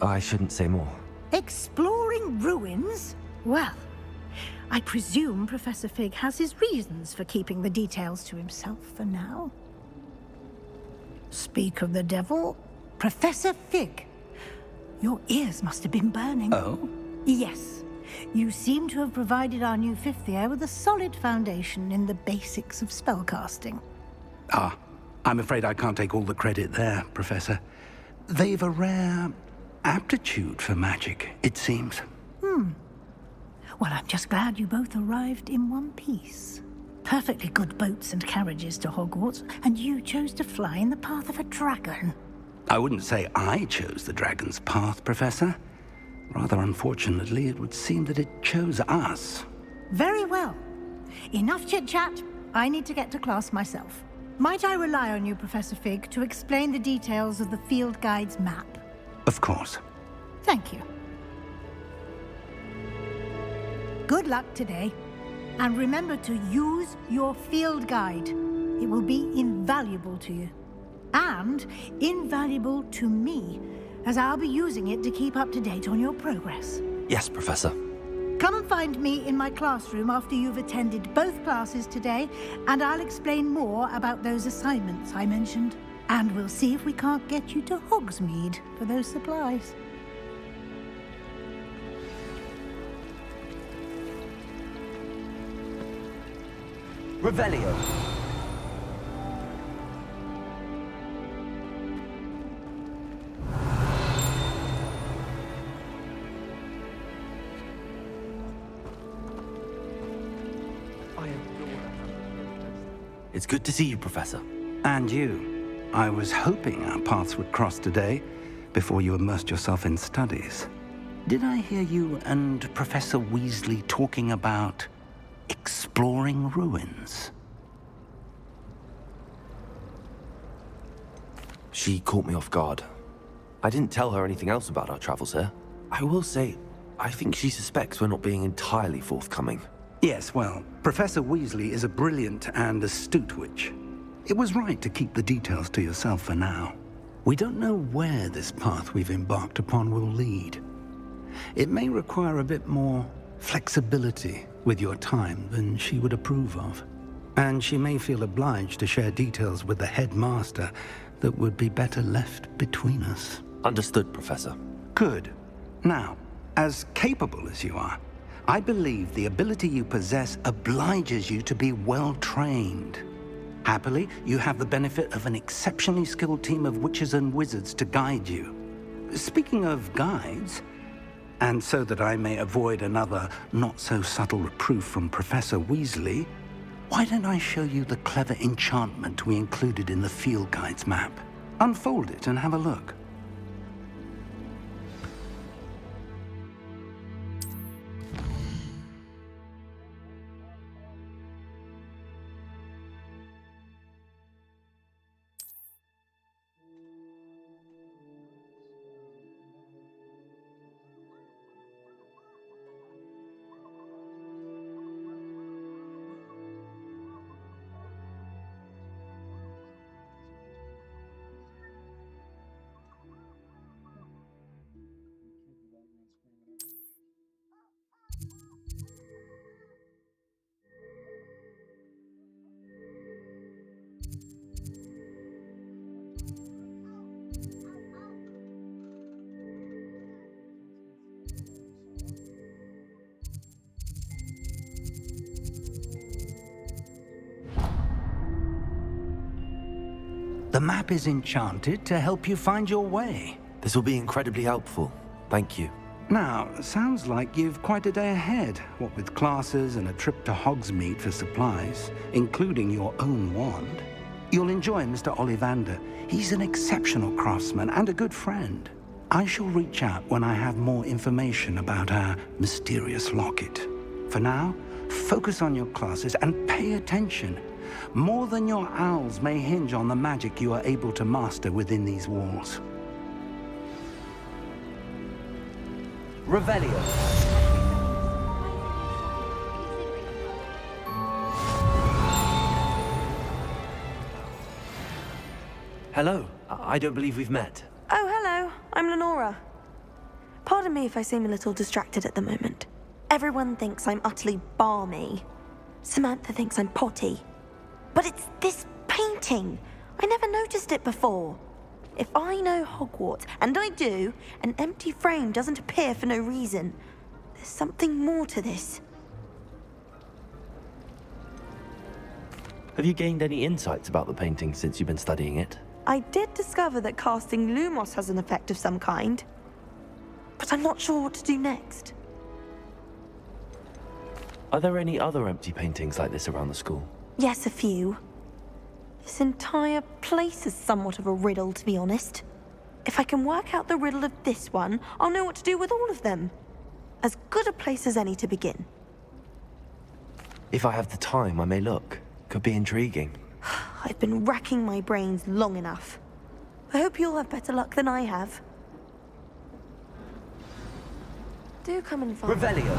I shouldn't say more. Exploring ruins? Well, I presume Professor Fig has his reasons for keeping the details to himself for now. Speak of the devil, Professor Fig. Your ears must have been burning. Oh? Yes. You seem to have provided our new fifth year with a solid foundation in the basics of spellcasting. Ah, I'm afraid I can't take all the credit there, Professor. They've a rare aptitude for magic, it seems. Well, I'm just glad you both arrived in one piece. Perfectly good boats and carriages to Hogwarts, and you chose to fly in the path of a dragon. I wouldn't say I chose the dragon's path, Professor. Rather unfortunately, it would seem that it chose us. Very well. Enough chit-chat. I need to get to class myself. Might I rely on you, Professor Fig, to explain the details of the field guide's map? Of course. Thank you. Good luck today. And remember to use your field guide. It will be invaluable to you. And invaluable to me, as I'll be using it to keep up to date on your progress. Yes, Professor. Come and find me in my classroom after you've attended both classes today, and I'll explain more about those assignments I mentioned. And we'll see if we can't get you to Hogsmeade for those supplies. Revelio. It's good to see you, Professor. And you. I was hoping our paths would cross today, before you immersed yourself in studies. Did I hear you and Professor Weasley talking about exploring ruins? She caught me off guard. I didn't tell her anything else about our travels here. I will say, I think she suspects we're not being entirely forthcoming. Yes, well, Professor Weasley is a brilliant and astute witch. It was right to keep the details to yourself for now. We don't know where this path we've embarked upon will lead. It may require a bit more flexibility with your time than she would approve of. And she may feel obliged to share details with the headmaster that would be better left between us. Understood, Professor. Good. Now, as capable as you are, I believe the ability you possess obliges you to be well-trained. Happily, you have the benefit of an exceptionally skilled team of witches and wizards to guide you. Speaking of guides, and so that I may avoid another not-so-subtle reproof from Professor Weasley, why don't I show you the clever enchantment we included in the field guide's map? Unfold it and have a look. The map is enchanted to help you find your way. This will be incredibly helpful. Thank you. Now, sounds like you've quite a day ahead, what with classes and a trip to Hogsmeade for supplies, including your own wand. You'll enjoy Mr. Ollivander. He's an exceptional craftsman and a good friend. I shall reach out when I have more information about our mysterious locket. For now, focus on your classes and pay attention. More than your owls may hinge on the magic you are able to master within these walls. Revelio. Hello. I don't believe we've met. Oh, hello. I'm Lenora. Pardon me if I seem a little distracted at the moment. Everyone thinks I'm utterly balmy. Samantha thinks I'm potty. But it's this painting. I never noticed it before. If I know Hogwarts, and I do, an empty frame doesn't appear for no reason. There's something more to this. Have you gained any insights about the painting since you've been studying it? I did discover that casting Lumos has an effect of some kind, but I'm not sure what to do next. Are there any other empty paintings like this around the school? Yes, a few. This entire place is somewhat of a riddle, to be honest. If I can work out the riddle of this one, I'll know what to do with all of them. As good a place as any to begin. If I have the time, I may look. Could be intriguing. I've been racking my brains long enough. I hope you'll have better luck than I have. Do come and find Revelio.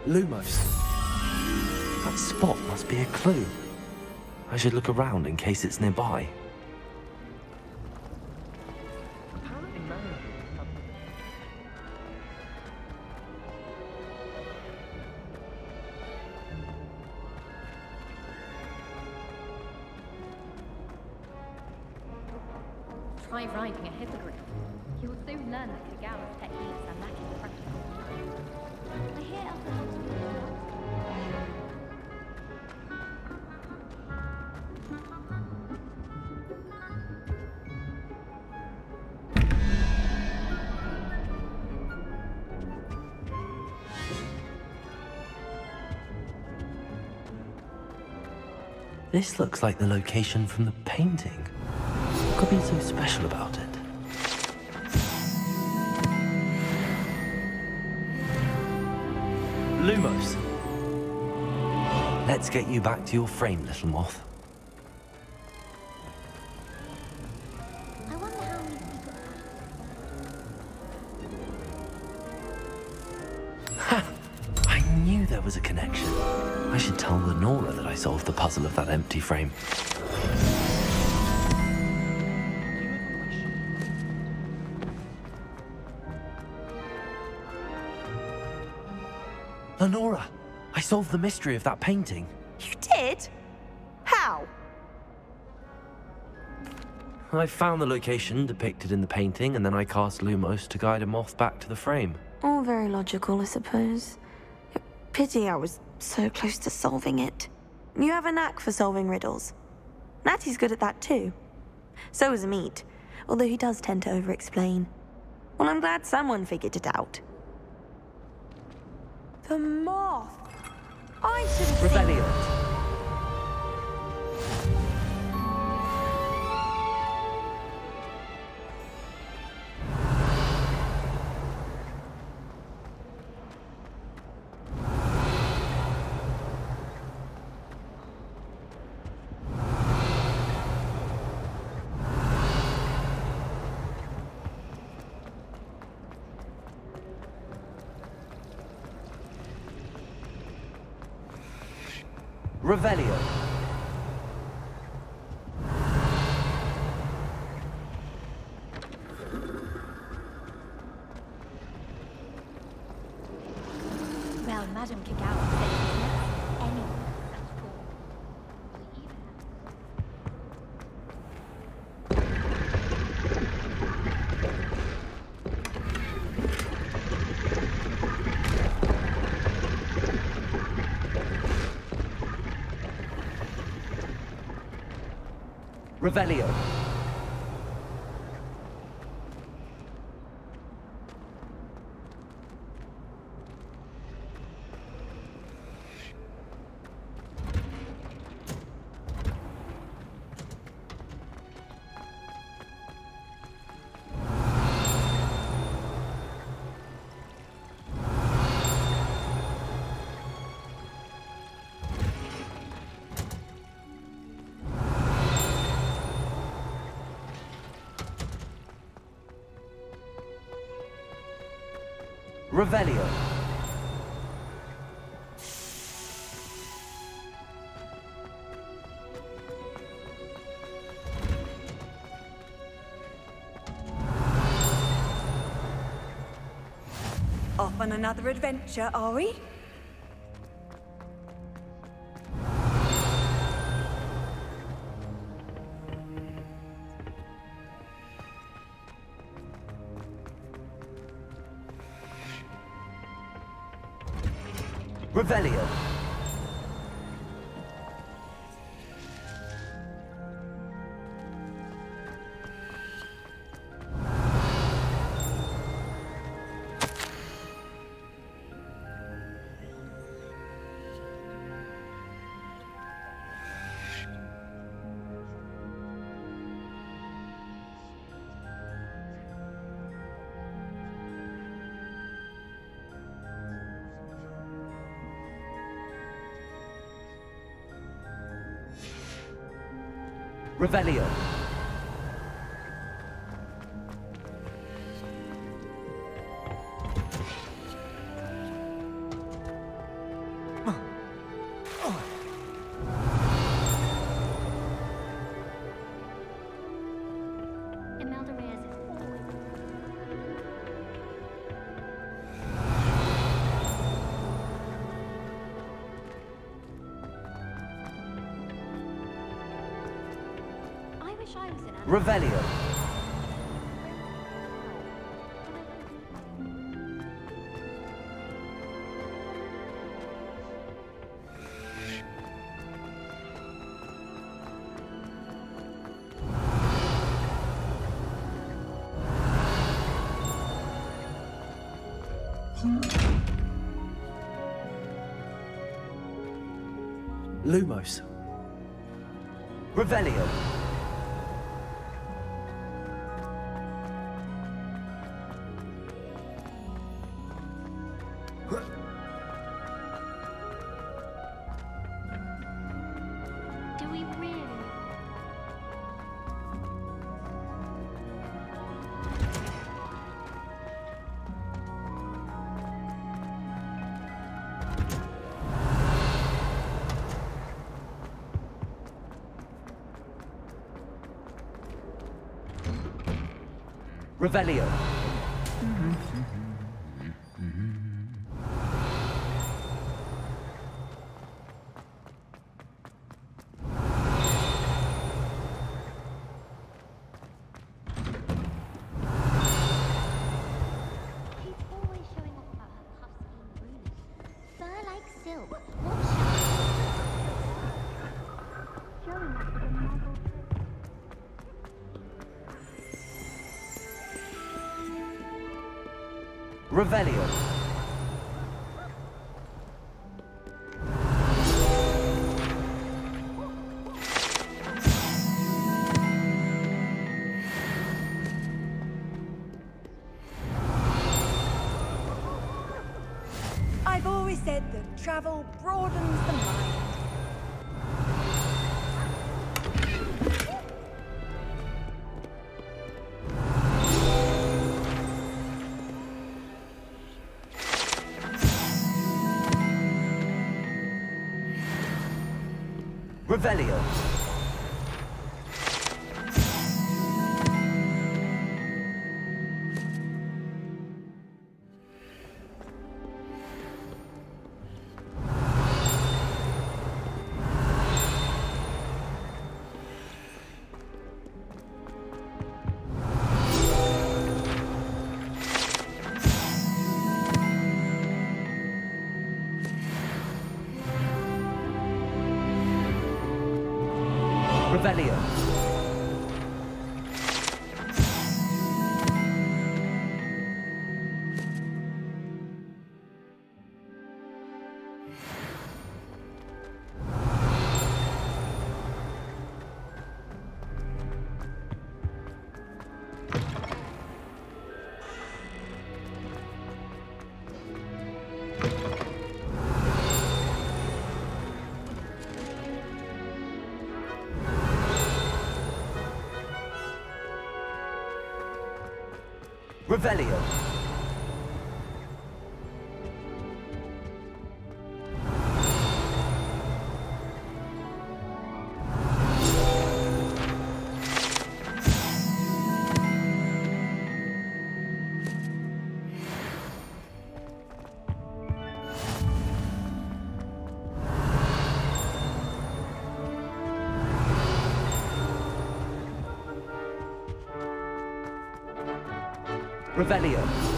Lumos. That spot must be a clue. I should look around in case it's nearby. Try riding a hippogriff. You will soon learn the Kagara's techniques and lacking the practical. I hear Elsa helps with This looks like the location from the painting. What could be so special about it? Lumos. Let's get you back to your frame, little moth. I wonder how many Ha! I knew there was a connection. I should tell Lenora that I solved the puzzle of that empty frame. Lenora, I solved the mystery of that painting. You did? How? I found the location depicted in the painting, and then I cast Lumos to guide a moth back to the frame. All very logical, I suppose. Pity I was so close to solving it. You have a knack for solving riddles. Natty's good at that too. So is Meat, although he does tend to over-explain. Well, I'm glad someone figured it out. The moth! I should have Revelio. Revelio. Well, Madame Kagara said she's never seen anyone of such form. Revelio. Revelio. Off on another adventure, are we? Revelio. Revelio. Revelio. Lumos. Revelio. Revelio. Revelio. I've always said that travel broadens the mind. Revelio. Revelio. Revelio. Revelio.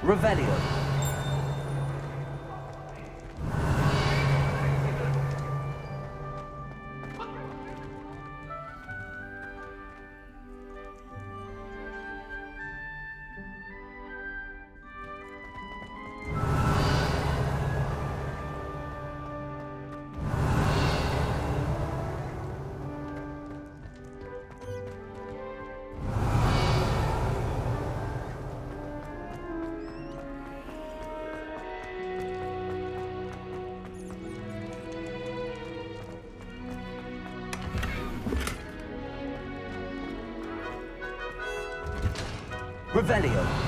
Revelio. Revelio.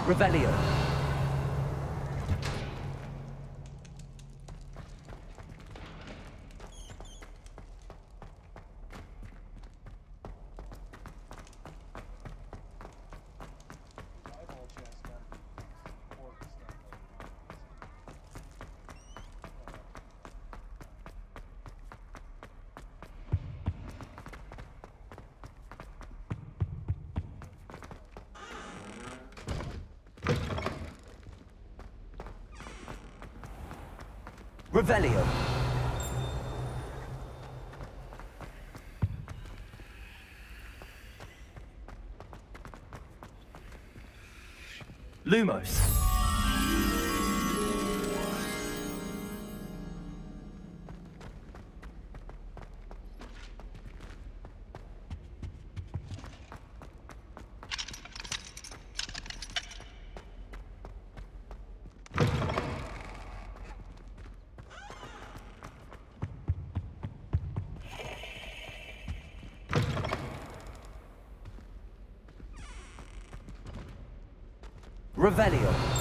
Revelio. Revelio. Lumos. Revelio.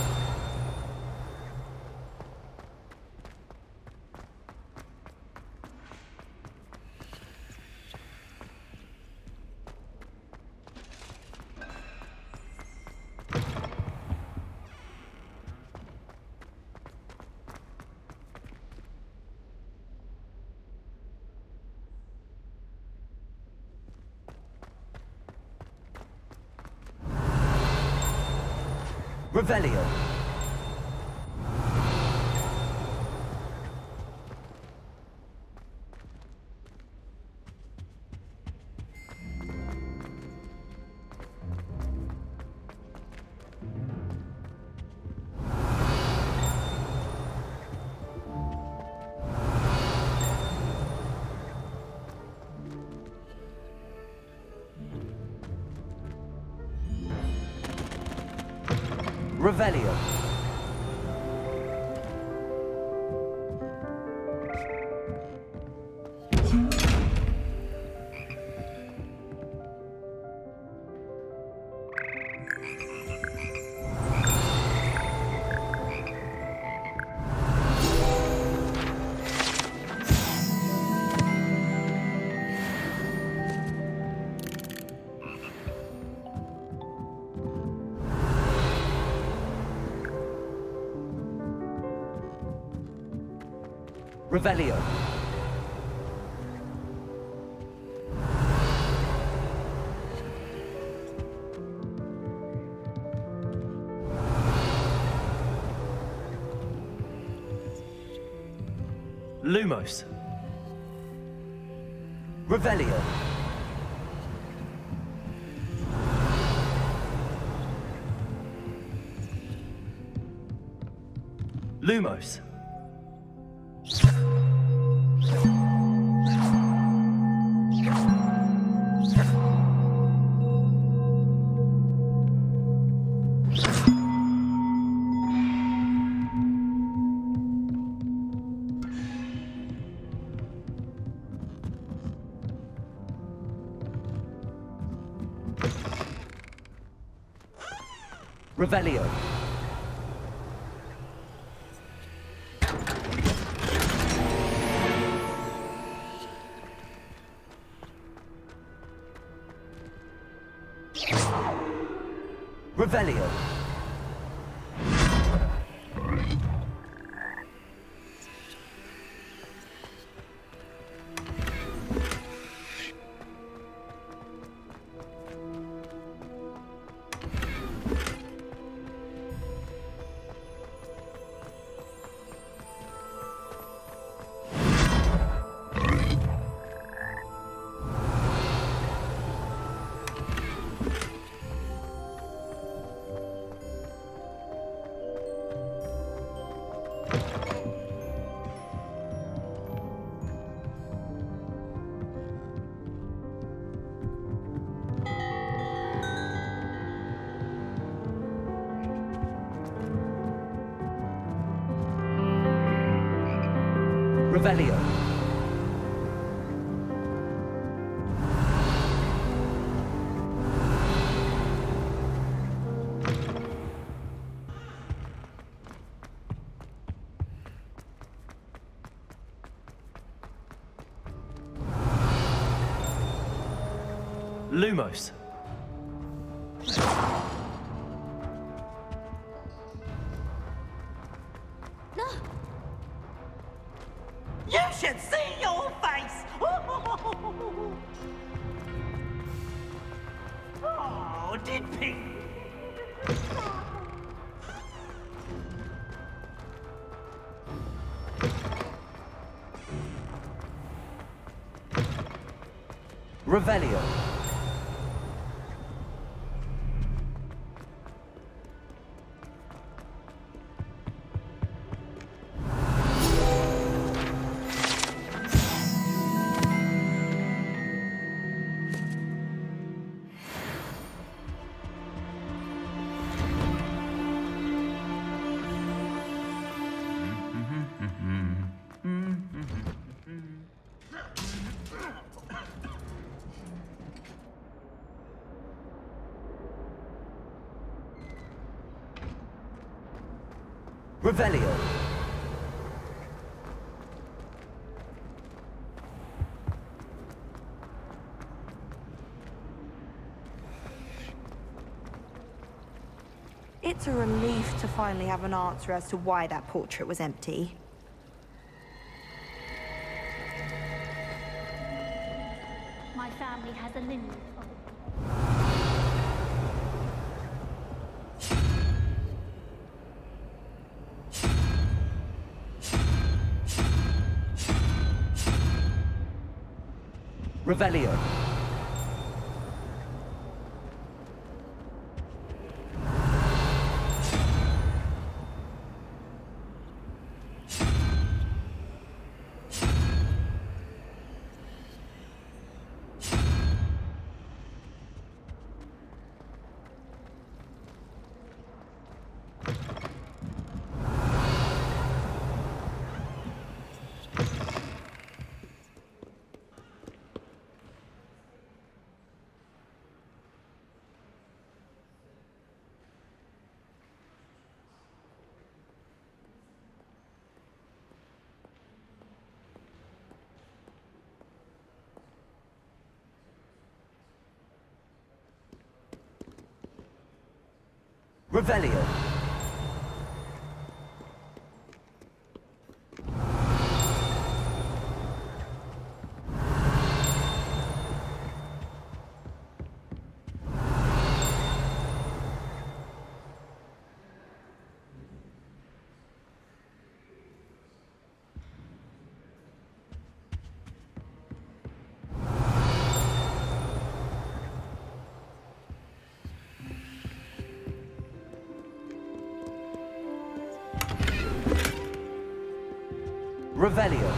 Revelio. Revelio. Revelio. Lumos. Revelio. Lumos. Revelio. Revelio. Revelio. Lumos. You should see your face! Oh, did Pink... Revelio. Revelio. It's a relief to finally have an answer as to why that portrait was empty. My family has a lineage of Revelio. Revelio. Revelio.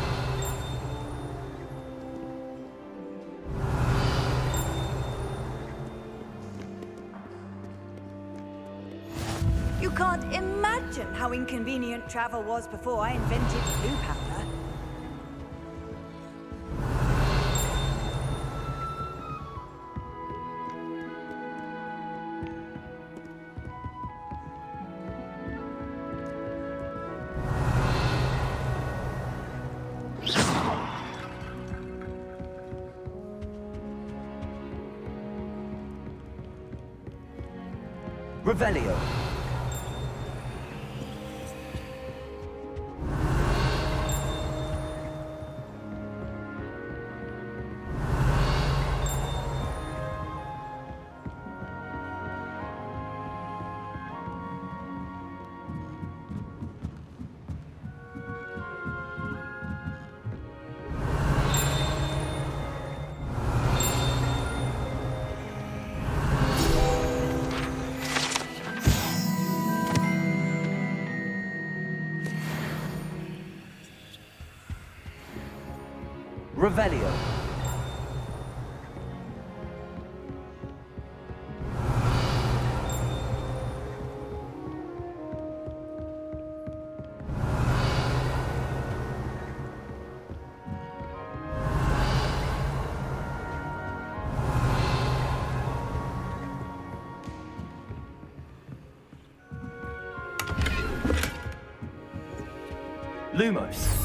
You can't imagine how inconvenient travel was before I invented blue powder. Revelio. Revelio. Lumos.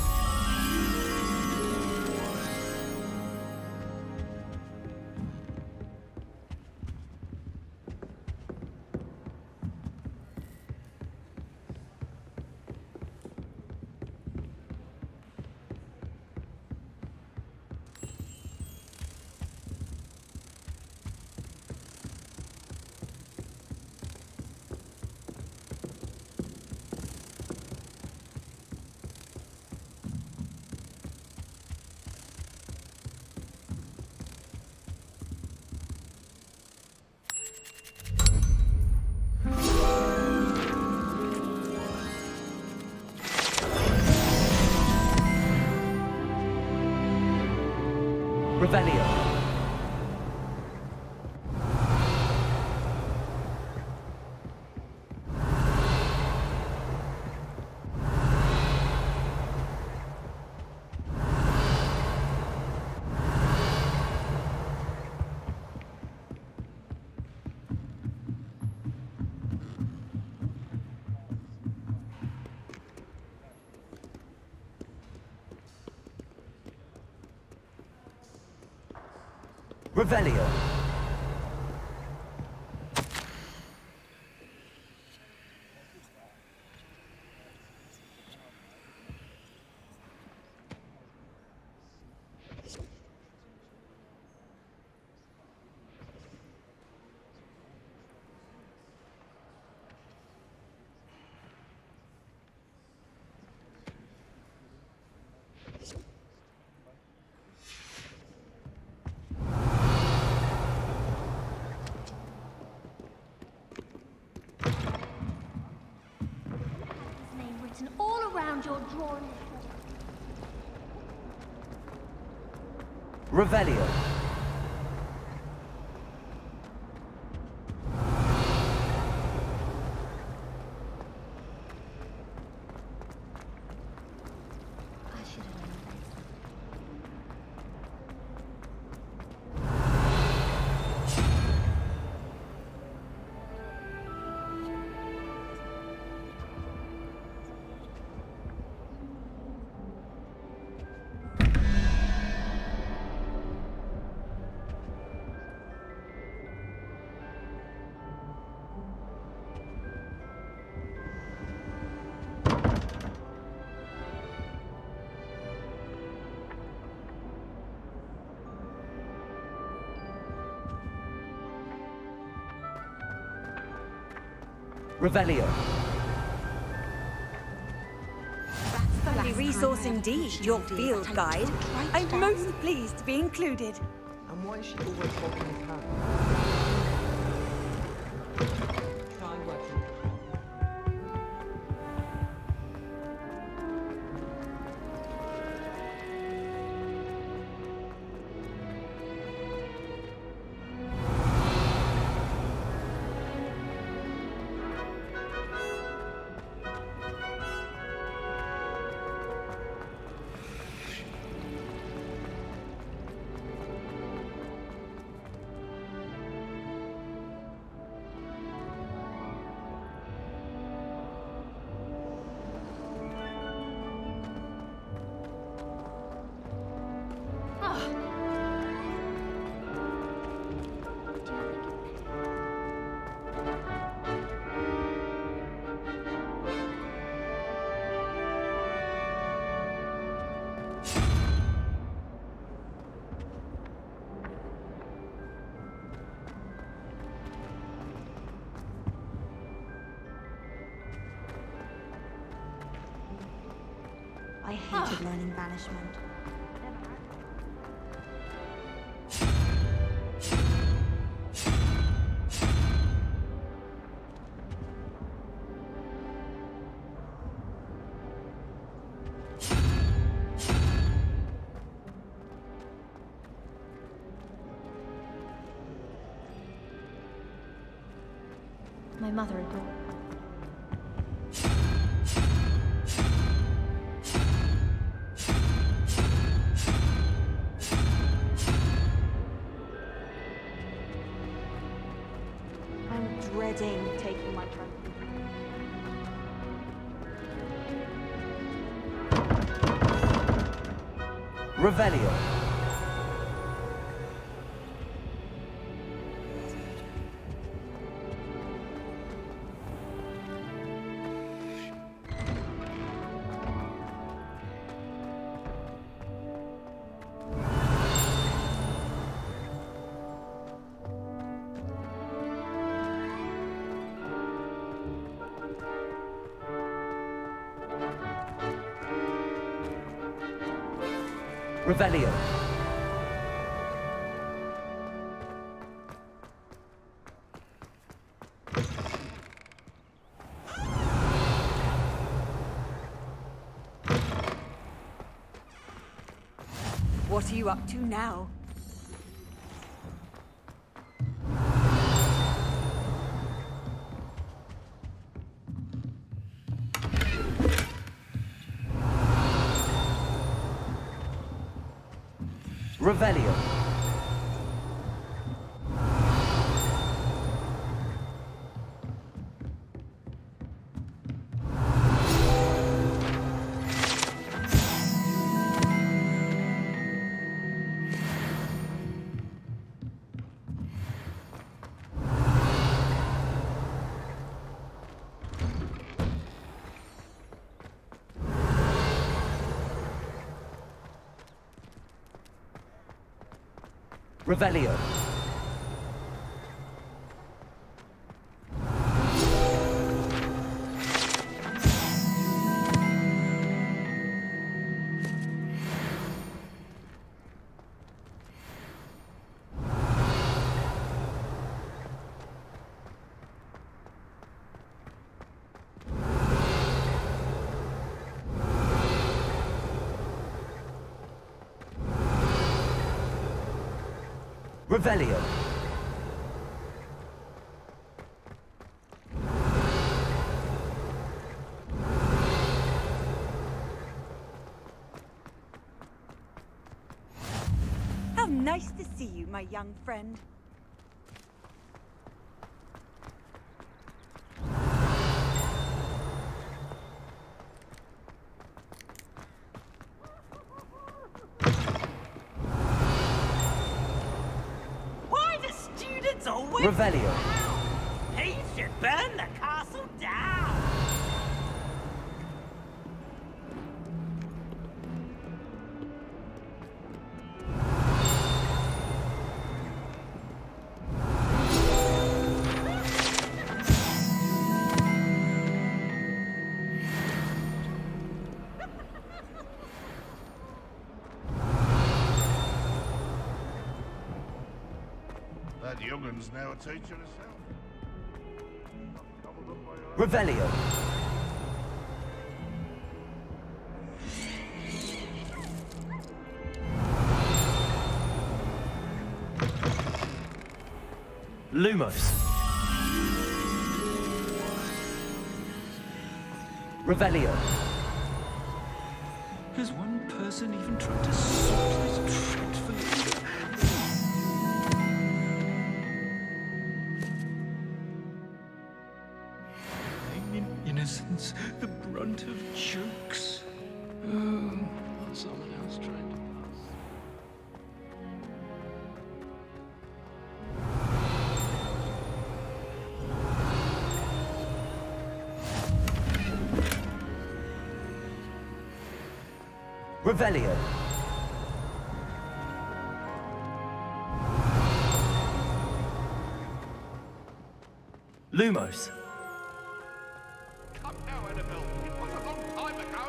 Revelio. Revelio. All around your drawing. Revelio. Revelio. Lovely resource indeed, your field guide. I'm most pleased to be included. And why is she always holding his hand? Try and work through. I hated learning banishment. My mother agreed. I'm dreading taking my turn. Revelio. Revelio. What are you up to now? Revelio. Revelio. Revelio. How nice to see you, my young friend. Why do students always... Revelio. He should burn the castle down! That youngun's now a teacher herself. Revelio. Lumos. Revelio. Has one person even tried to sort this dreadful odor? In innocence, the brunt of jokes. Oh, someone else trying to pass. Revelio. Lumos. Come now, Annabelle. It was a long time ago.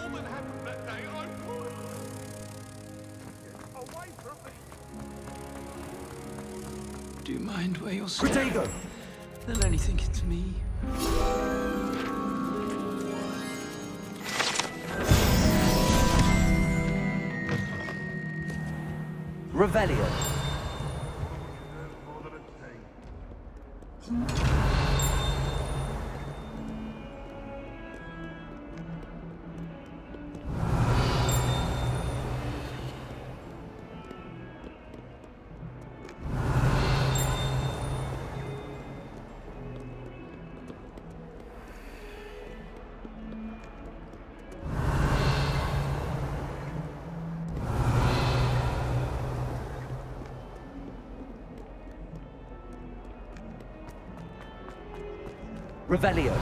all that happened that day, I'm... Get away from me! Do you mind where you're staying? Protego! They'll only think it's me. Revelio. More than a king. Revelio.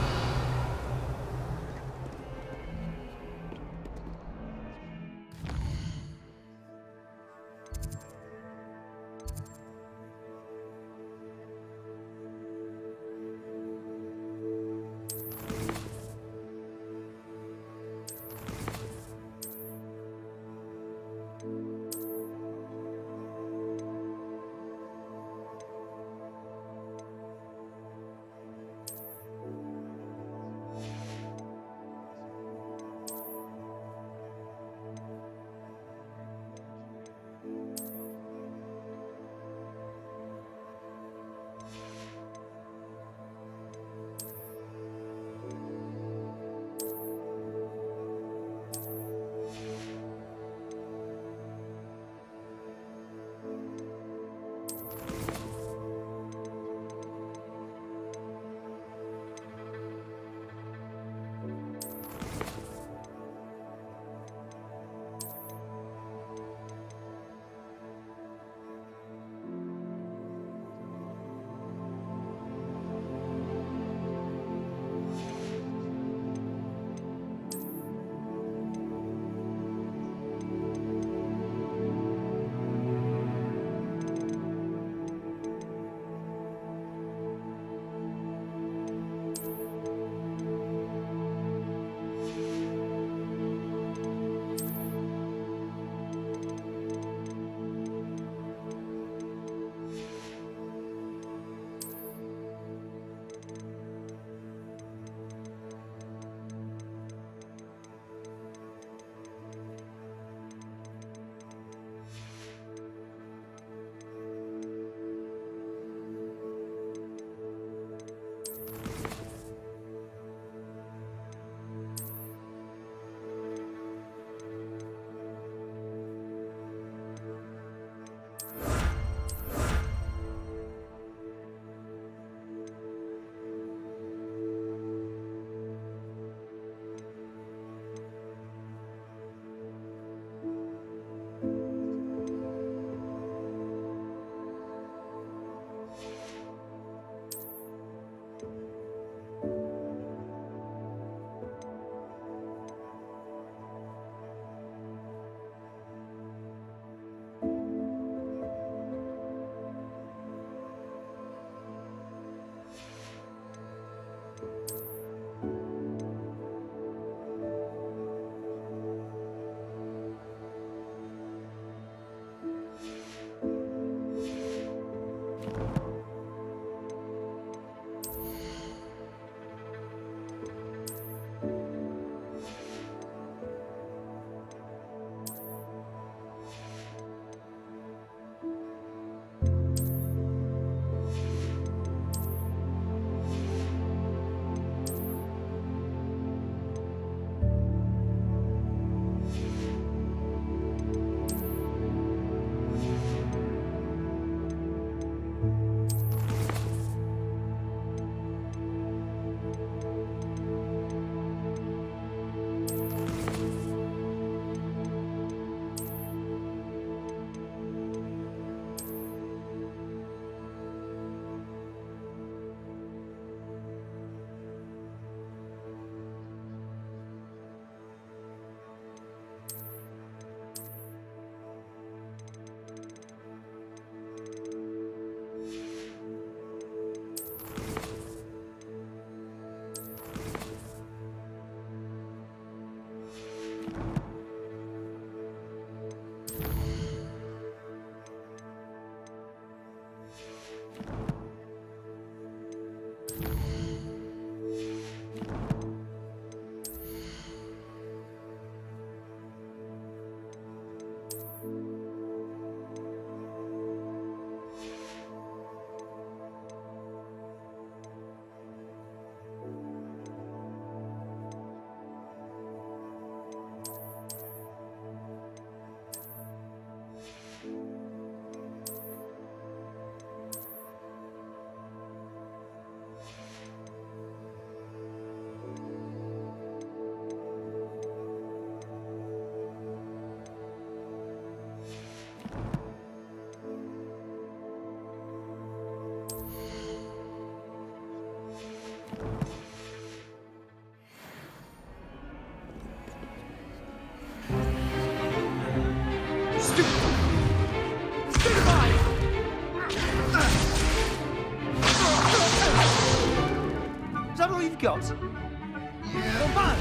all you've got? Come on!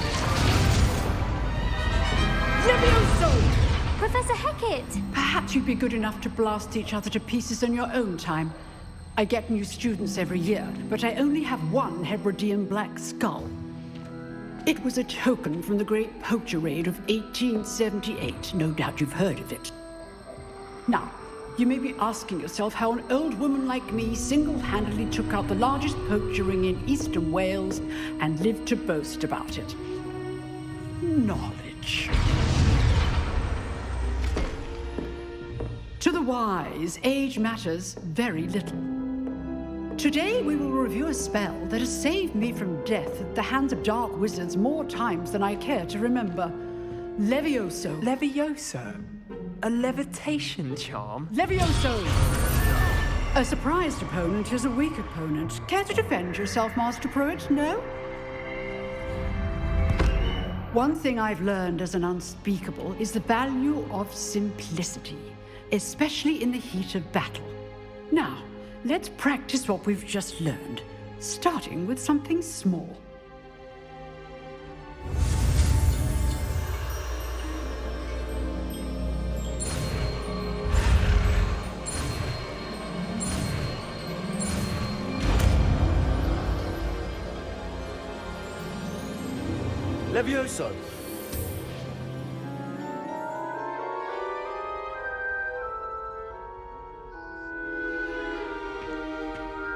Levioso! Professor Hecat! Perhaps you'd be good enough to blast each other to pieces in your own time. I get new students every year, but I only have one Hebridean black skull. It was a token from the Great Poacher Raid of 1878. No doubt you've heard of it. Now, you may be asking yourself how an old woman like me single-handedly took out the largest poacher ring in eastern Wales and lived to boast about it. Knowledge. To the wise, age matters very little. Today we will review a spell that has saved me from death at the hands of dark wizards more times than I care to remember. Levioso. Levioso? A levitation charm? Levioso! A surprised opponent is a weak opponent. Care to defend yourself, Master Pruitt? No? One thing I've learned as an unspeakable is the value of simplicity, especially in the heat of battle. Now, let's practice what we've just learned, starting with something small. Levioso!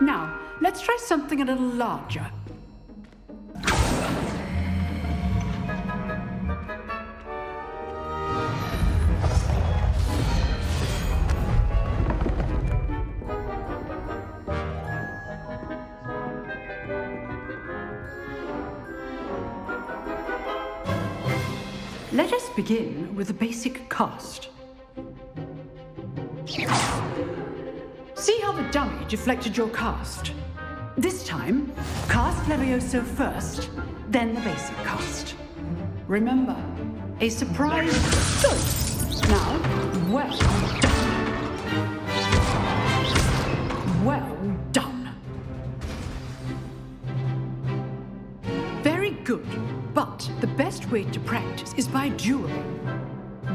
Now, let's try something a little larger. Let us begin with a basic cast. See how the dummy deflected your cast? This time, cast Levioso first, then the basic cast. Remember, a surprise. Good. Now, well done. Well done. Very good, but the best way to practice is by dueling.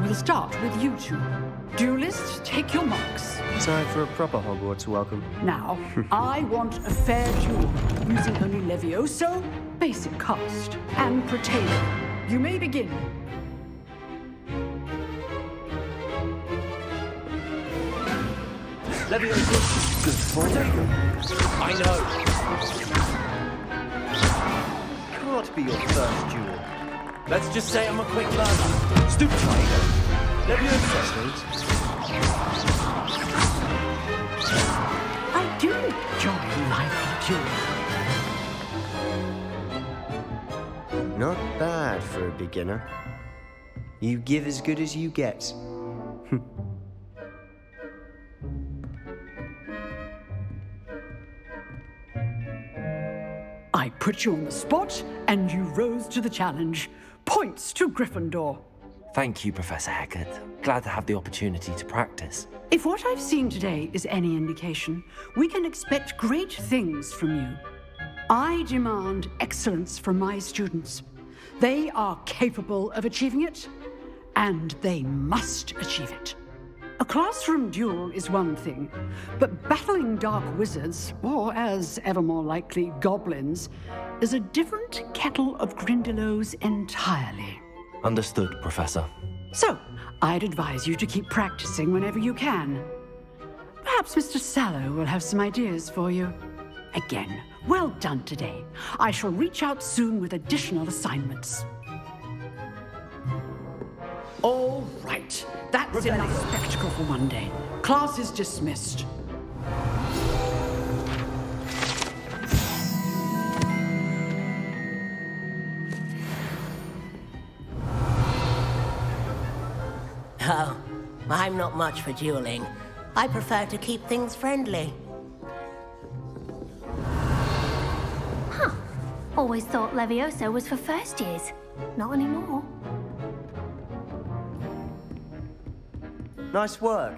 We'll start with you two. Duelists, take your marks. Time for a proper Hogwarts welcome. Now, I want a fair duel, using only Levioso, basic cast, and Protego. You may begin. Levioso, good for you. I know. Can't be your first duel. Let's just say I'm a quick learner. Stupid Protego. Levioso. I do enjoy lively duel. Not bad for a beginner. You give as good as you get. I put you on the spot, and you rose to the challenge. Points to Gryffindor. Thank you, Professor Hecat. Glad to have the opportunity to practice. If what I've seen today is any indication, we can expect great things from you. I demand excellence from my students. They are capable of achieving it, and they must achieve it. A classroom duel is one thing, but battling dark wizards, or as ever more likely, goblins, is a different kettle of Grindylows entirely. Understood, Professor. So, I'd advise you to keep practicing whenever you can. Perhaps Mr. Sallow will have some ideas for you. Again, well done today. I shall reach out soon with additional assignments. All right, that's enough spectacle for one day. Class is dismissed. Oh, I'm not much for dueling. I prefer to keep things friendly. Huh. Always thought Levioso was for first years. Not anymore. Nice work.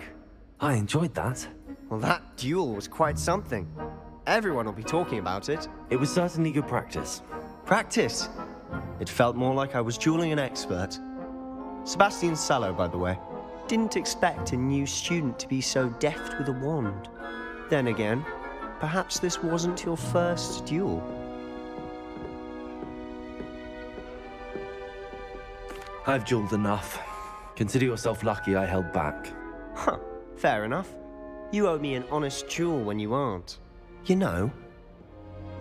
I enjoyed that. Well, that duel was quite something. everyone will be talking about it. It was certainly good practice. Practice? It felt more like I was dueling an expert. Sebastian Sallow, by the way. Didn't expect a new student to be so deft with a wand. Then again, perhaps this wasn't your first duel. I've dueled enough. Consider yourself lucky I held back. Huh, fair enough. You owe me an honest duel when you aren't. You know,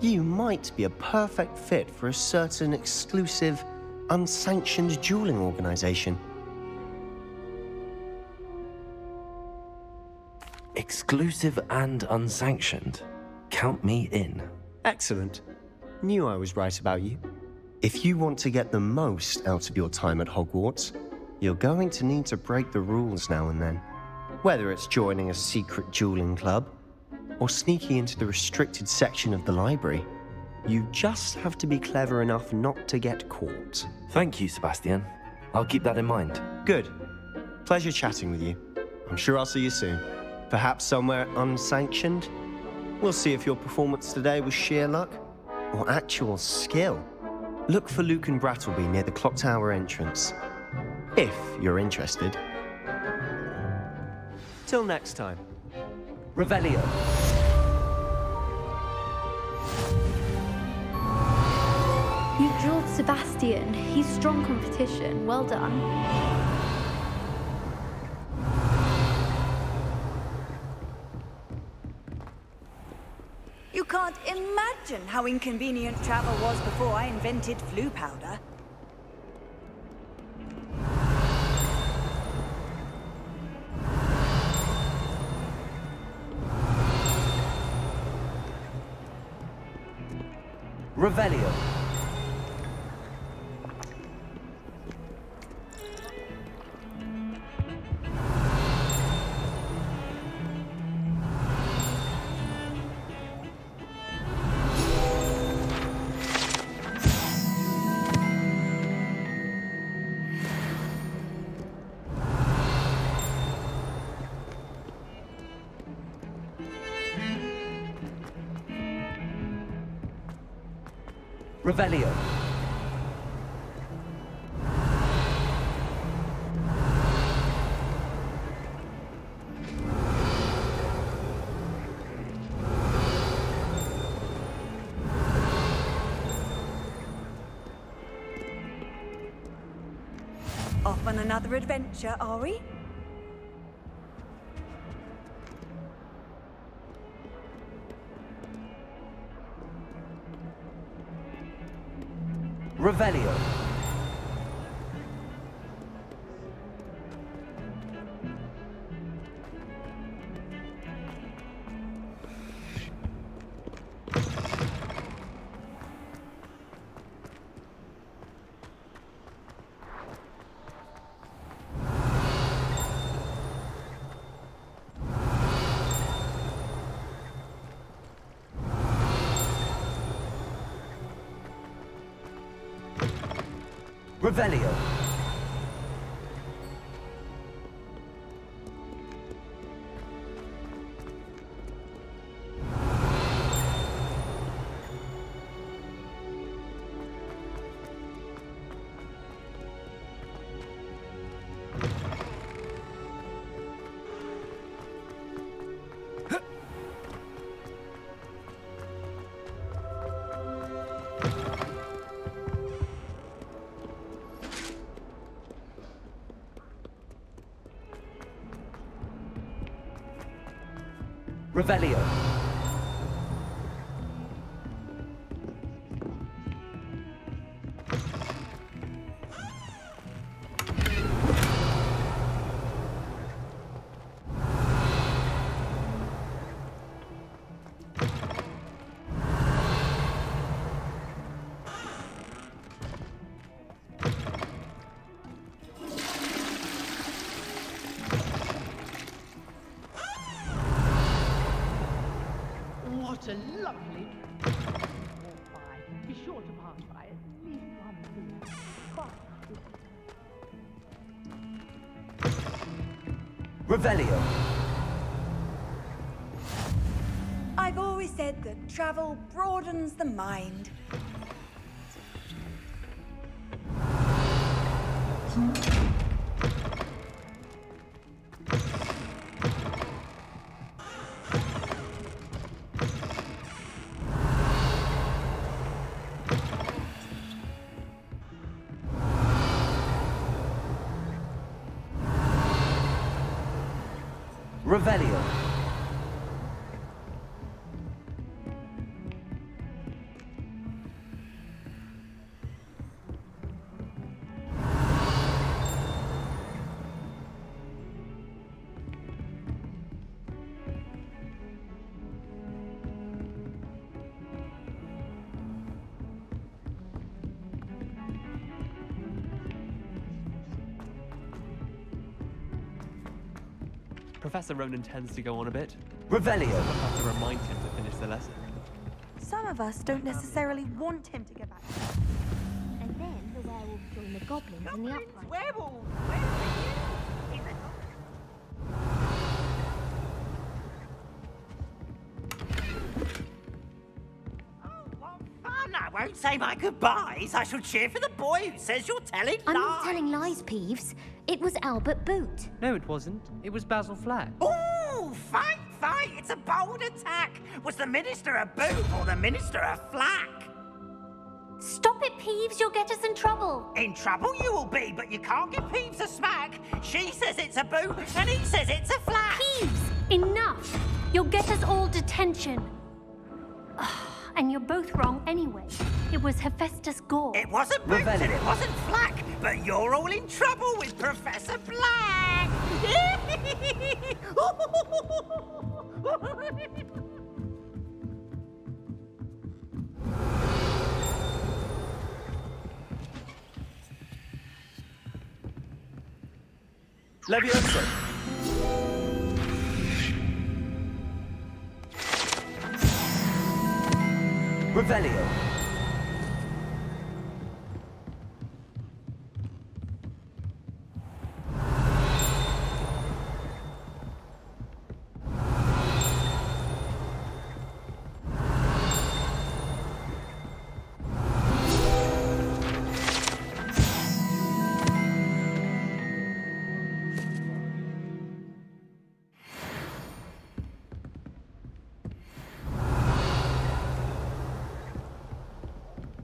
you might be a perfect fit for a certain exclusive, unsanctioned dueling organization. Exclusive and unsanctioned. Count me in. Excellent. Knew I was right about you. If you want to get the most out of your time at Hogwarts, you're going to need to break the rules now and then. Whether it's joining a secret dueling club, or sneaking into the restricted section of the library, you just have to be clever enough not to get caught. Thank you, Sebastian. I'll keep that in mind. Good. Pleasure chatting with you. I'm sure I'll see you soon. Perhaps somewhere unsanctioned? We'll see if your performance today was sheer luck or actual skill. Look for Luke and Brattleby near the clock tower entrance, if you're interested. Till next time. Revelio. You drilled Sebastian. He's strong competition. Well done. You can't imagine how inconvenient travel was before I invented flu powder. Revelio. Revelio. Off on another adventure, are we? Revelio. Revelio. Revelio. What a lovely walk by. Be sure to pass by at least once. Revelio. I've always always said that travel broadens the mind. Revelio. Professor Ronan tends to go on a bit. Revelio. I'll have to remind him to finish the lesson. Some of us don't necessarily want him to go back. And then the werewolves join the goblins in the upright. Werewolves! I won't say my goodbyes. I shall cheer for the boy who says you're telling lies. I'm not telling lies, Peeves. It was Albert Boot. No, it wasn't. It was Basil Flack. Ooh, fight! It's a bold attack. Was the minister a boot or the minister a flack? Stop it, Peeves. You'll get us in trouble. In trouble you will be, but you can't give Peeves a smack. She says it's a boot and he says it's a flack. Peeves, enough. You'll get us all detention. And you're both wrong anyway. It was Hephaestus Gore. It wasn't Boots and it wasn't Flack, but you're all in trouble with Professor Black. Levioso. Revelio.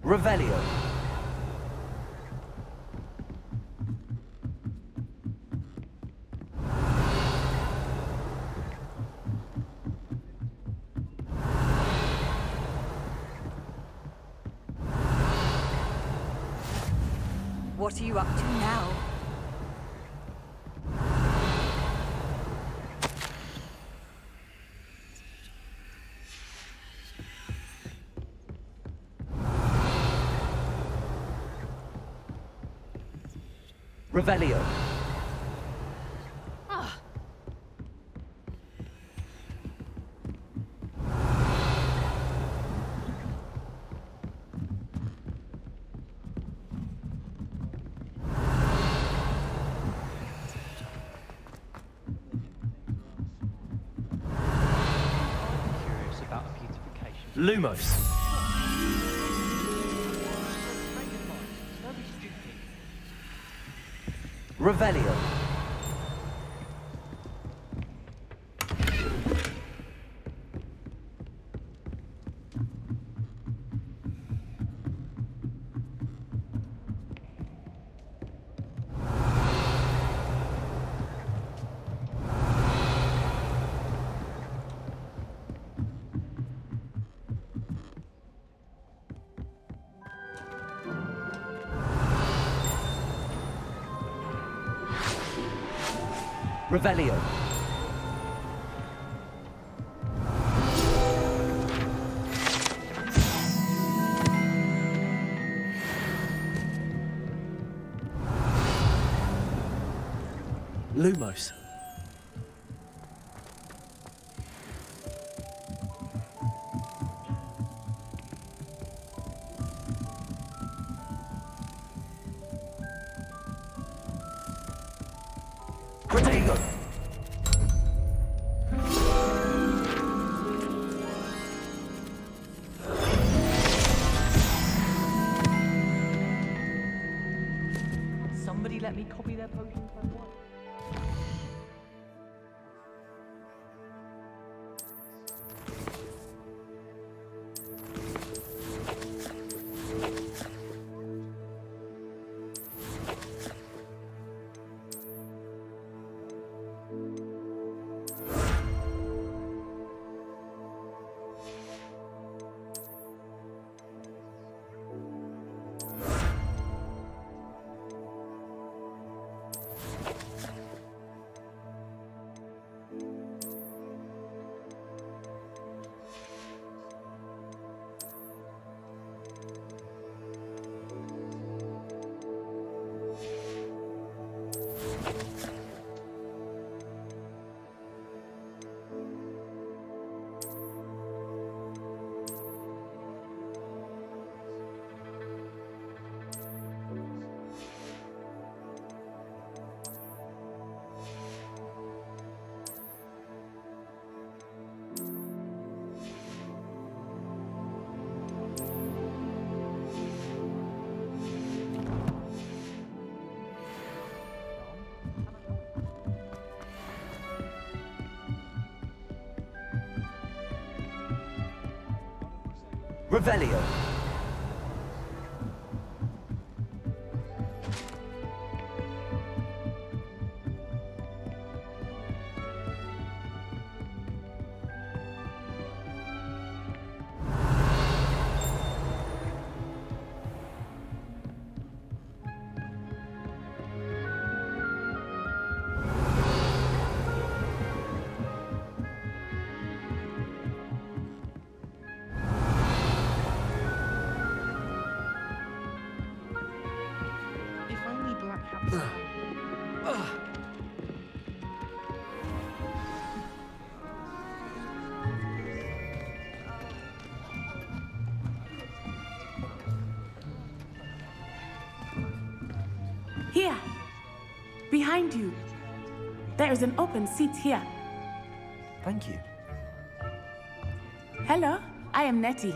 Revelio. What are you up to now? Revelio. Curious about beautification. Lumos. Revelio. Revelio. Lumos. Protego. let me copy their potions if I want. Revelio. If only Black Hat. Here, behind you. There is an open seat here. Thank you. Hello, I am Nettie.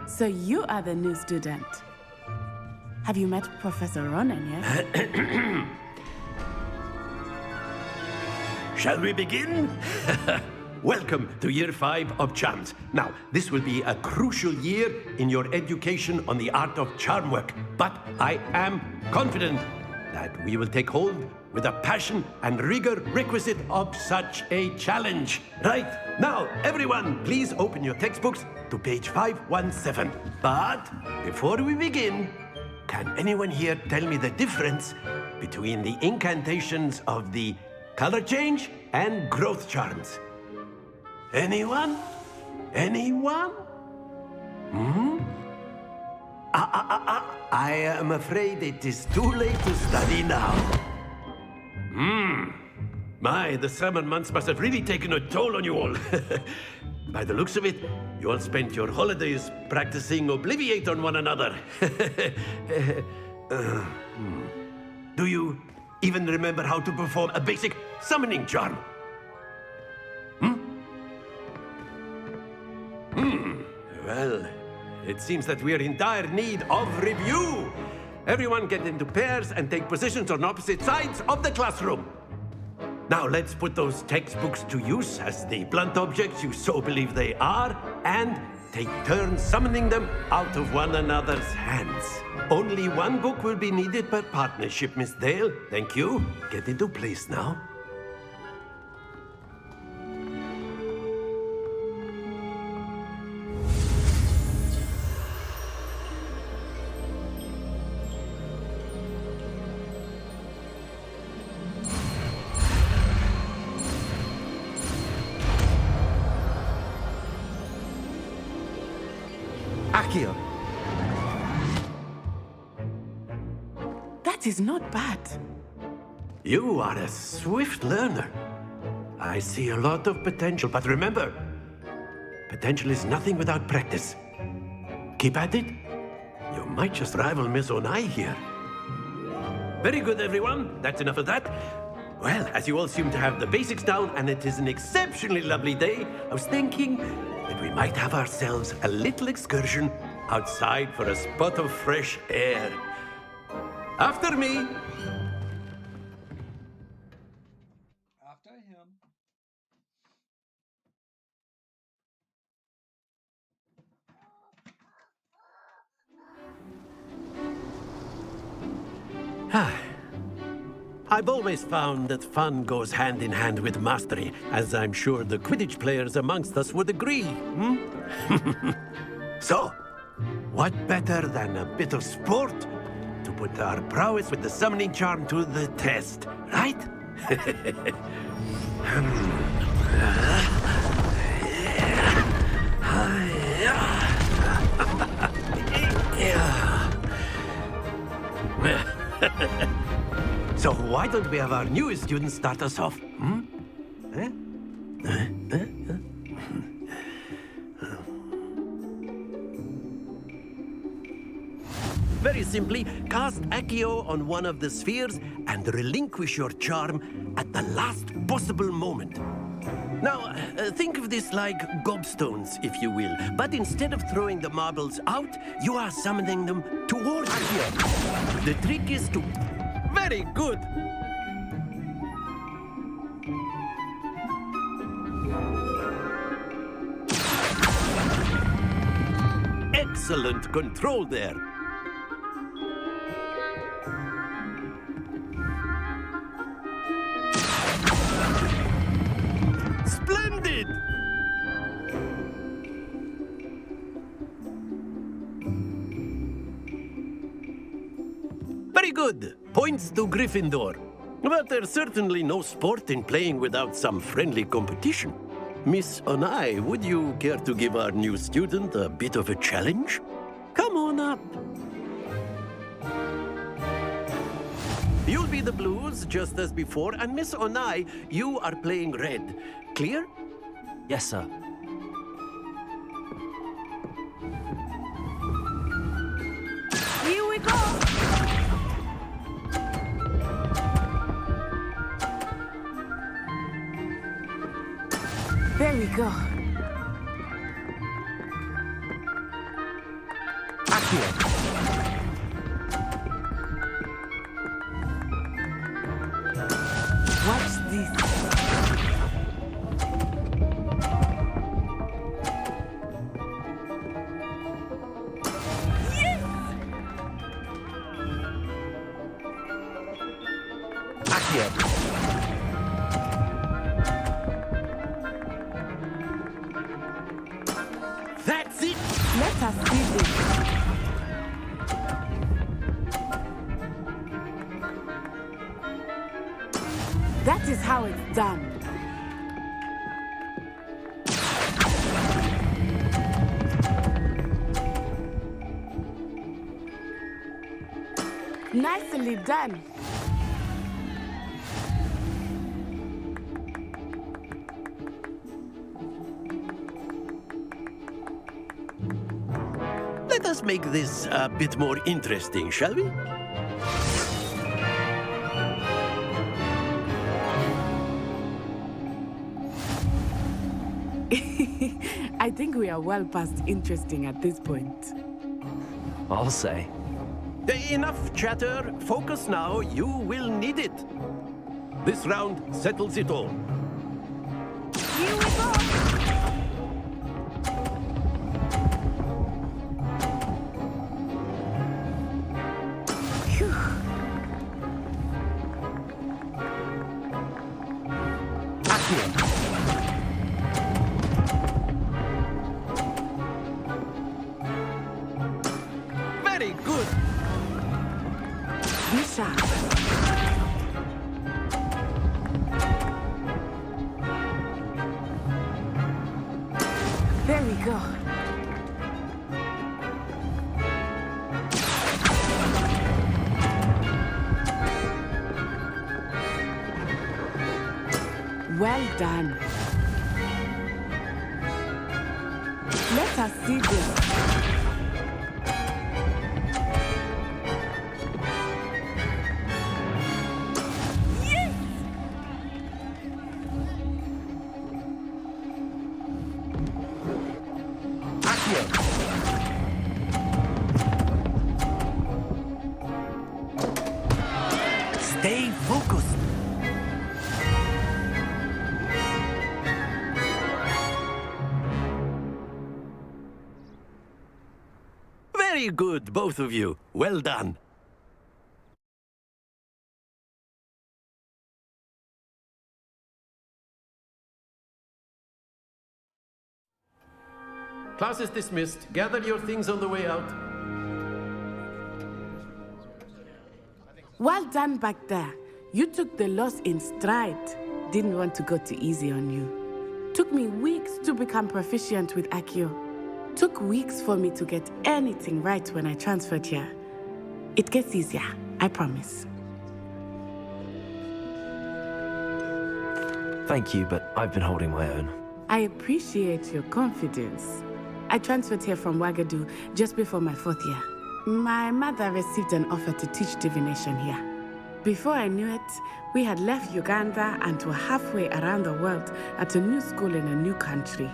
So you are the new student. Have you met Professor Ronan yet? Shall we begin? Welcome to Year 5 of Charms. Now, this will be a crucial year in your education on the art of charm work, but I am confident that we will take hold with the passion and rigor requisite of such a challenge. Right, now, everyone, please open your textbooks to page 517. But before we begin, can anyone here tell me the difference between the incantations of the color change and growth charms? Anyone? Anyone? I am afraid it is too late to study now. My, the summer months must have really taken a toll on you all. By the looks of it, you all spent your holidays practicing Obliviate on one another. Do you even remember how to perform a basic summoning charm? Well, it seems that we are in dire need of review. Everyone get into pairs and take positions on opposite sides of the classroom. Now let's put those textbooks to use as the blunt objects you so believe they are, and take turns summoning them out of one another's hands. Only one book will be needed per partnership, Miss Dale. Thank you. Get into place now. Accio. That is not bad. You are a swift learner. I see a lot of potential, but remember, potential is nothing without practice. Keep at it. You might just rival Miss Onai here. Very good, everyone. That's enough of that. Well, as you all seem to have the basics down, and it is an exceptionally lovely day, I was thinking that we might have ourselves a little excursion outside for a spot of fresh air. After me, I've always found that fun goes hand in hand with mastery, as I'm sure the Quidditch players amongst us would agree. So, what better than a bit of sport to put our prowess with the summoning charm to the test, right? So why don't we have our newest student start us off? Very simply, cast Accio on one of the spheres and relinquish your charm at the last possible moment. Now, think of this like gobstones, if you will. But instead of throwing the marbles out, you are summoning them towards you. The trick is to... Very good! Excellent control there. Splendid! Very good. Points to Gryffindor. But there's certainly no sport in playing without some friendly competition. Miss Onai, would you care to give our new student a bit of a challenge? Come on up. You'll be the blues, just as before, and Miss Onai, you are playing red. Clear? Yes, sir. Here we go! There we go. Watch this. That's it! Let us see this. That is how it's done. Nicely done. Let us make this a bit more interesting, shall we? I think we are well past interesting at this point. I'll say. Enough chatter. Focus now. You will need it. This round settles it all. Here we go! Very good. Be sharp. There we go. Well done. Let us see this. Stay focused. Very good, both of you. Well done. Class is dismissed. Gather your things on the way out. Well done back there. You took the loss in stride. Didn't want to go too easy on you. Took me weeks to become proficient with Accio. Took weeks for me to get anything right when I transferred here. It gets easier, I promise. Thank you, but I've been holding my own. I appreciate your confidence. I transferred here from Wagadu just before my 4th year. My mother received an offer to teach divination here. Before I knew it, we had left Uganda and were halfway around the world at a new school in a new country.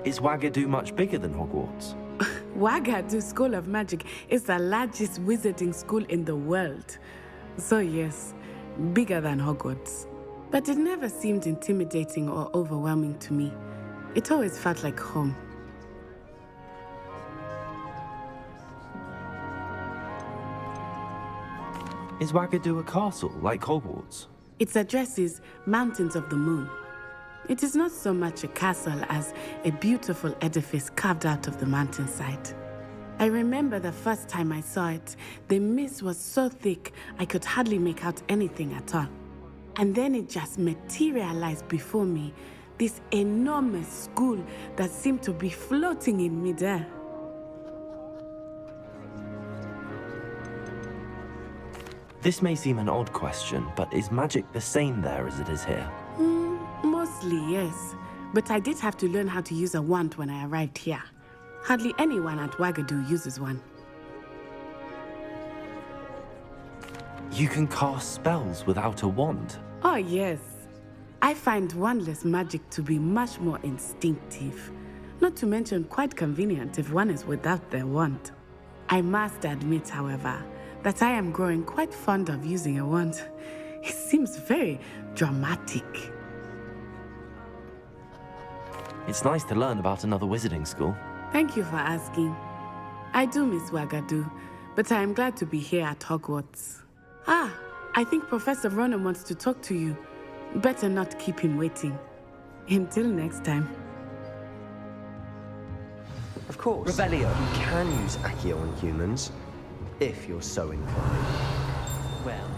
Is Wagadu much bigger than Hogwarts? Wagadu School of Magic is the largest wizarding school in the world. So yes, bigger than Hogwarts. But it never seemed intimidating or overwhelming to me. It always felt like home. Is Wagadu a castle, like Hogwarts? Its address is Mountains of the Moon. It is not so much a castle as a beautiful edifice carved out of the mountainside. I remember the first time I saw it, the mist was so thick I could hardly make out anything at all. And then it just materialized before me, this enormous school that seemed to be floating in midair. This may seem an odd question, but is magic the same there as it is here? Mostly, yes. But I did have to learn how to use a wand when I arrived here. Hardly anyone at Wagadu uses one. You can cast spells without a wand? Oh, yes. I find wandless magic to be much more instinctive. Not to mention quite convenient if one is without their wand. I must admit, however, that I am growing quite fond of using a wand. It seems very dramatic. It's nice to learn about another wizarding school. Thank you for asking. I do miss Wagadu, but I am glad to be here at Hogwarts. Ah, I think Professor Ronan wants to talk to you. Better not keep him waiting. Until next time. Of course. Revelio. You can use Accio on humans, if you're so inclined. Well,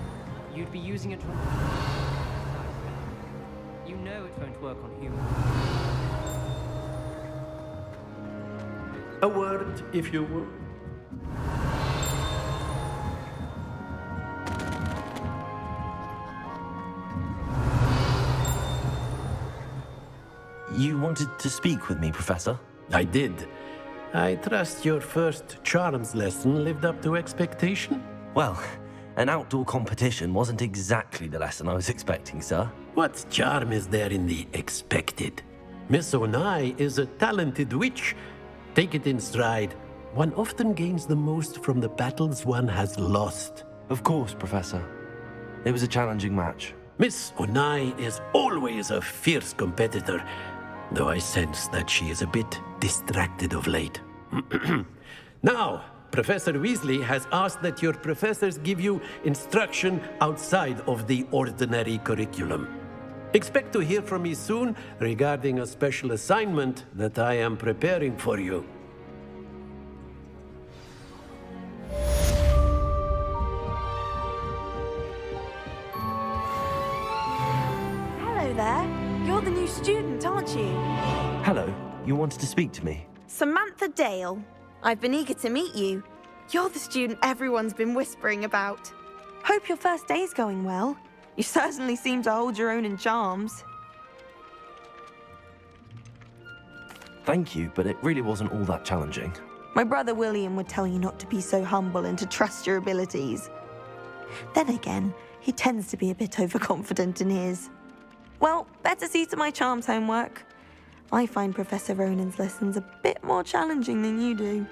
you'd be using it on... You know it won't work on humans. A word, if you will. You wanted to speak with me, Professor? I did. I trust your first charms lesson lived up to expectation? Well, an outdoor competition wasn't exactly the lesson I was expecting, sir. What charm is there in the expected? Miss Onai is a talented witch. Take it in stride. One often gains the most from the battles one has lost. Of course, Professor. It was a challenging match. Miss Onai is always a fierce competitor, though I sense that she is a bit distracted of late. Now, Professor Weasley has asked that your professors give you instruction outside of the ordinary curriculum. Expect to hear from me soon regarding a special assignment that I am preparing for you. Hello there. You're the new student, aren't you? Hello, you wanted to speak to me? Samantha Dale. I've been eager to meet you. You're the student everyone's been whispering about. Hope your first day's going well. You certainly seem to hold your own in charms. Thank you, but it really wasn't all that challenging. My brother William would tell you not to be so humble and to trust your abilities. Then again, he tends to be a bit overconfident in his. Well, better see to my charms homework. I find Professor Ronan's lessons a bit more challenging than you do.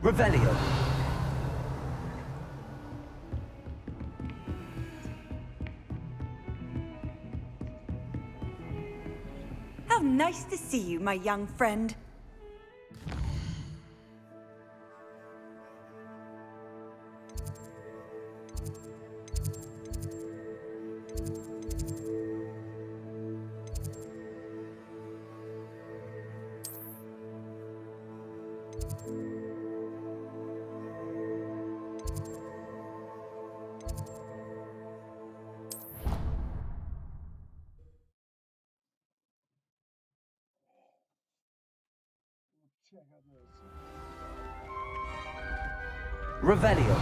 Revelio. How nice to see you, my young friend. Revelio.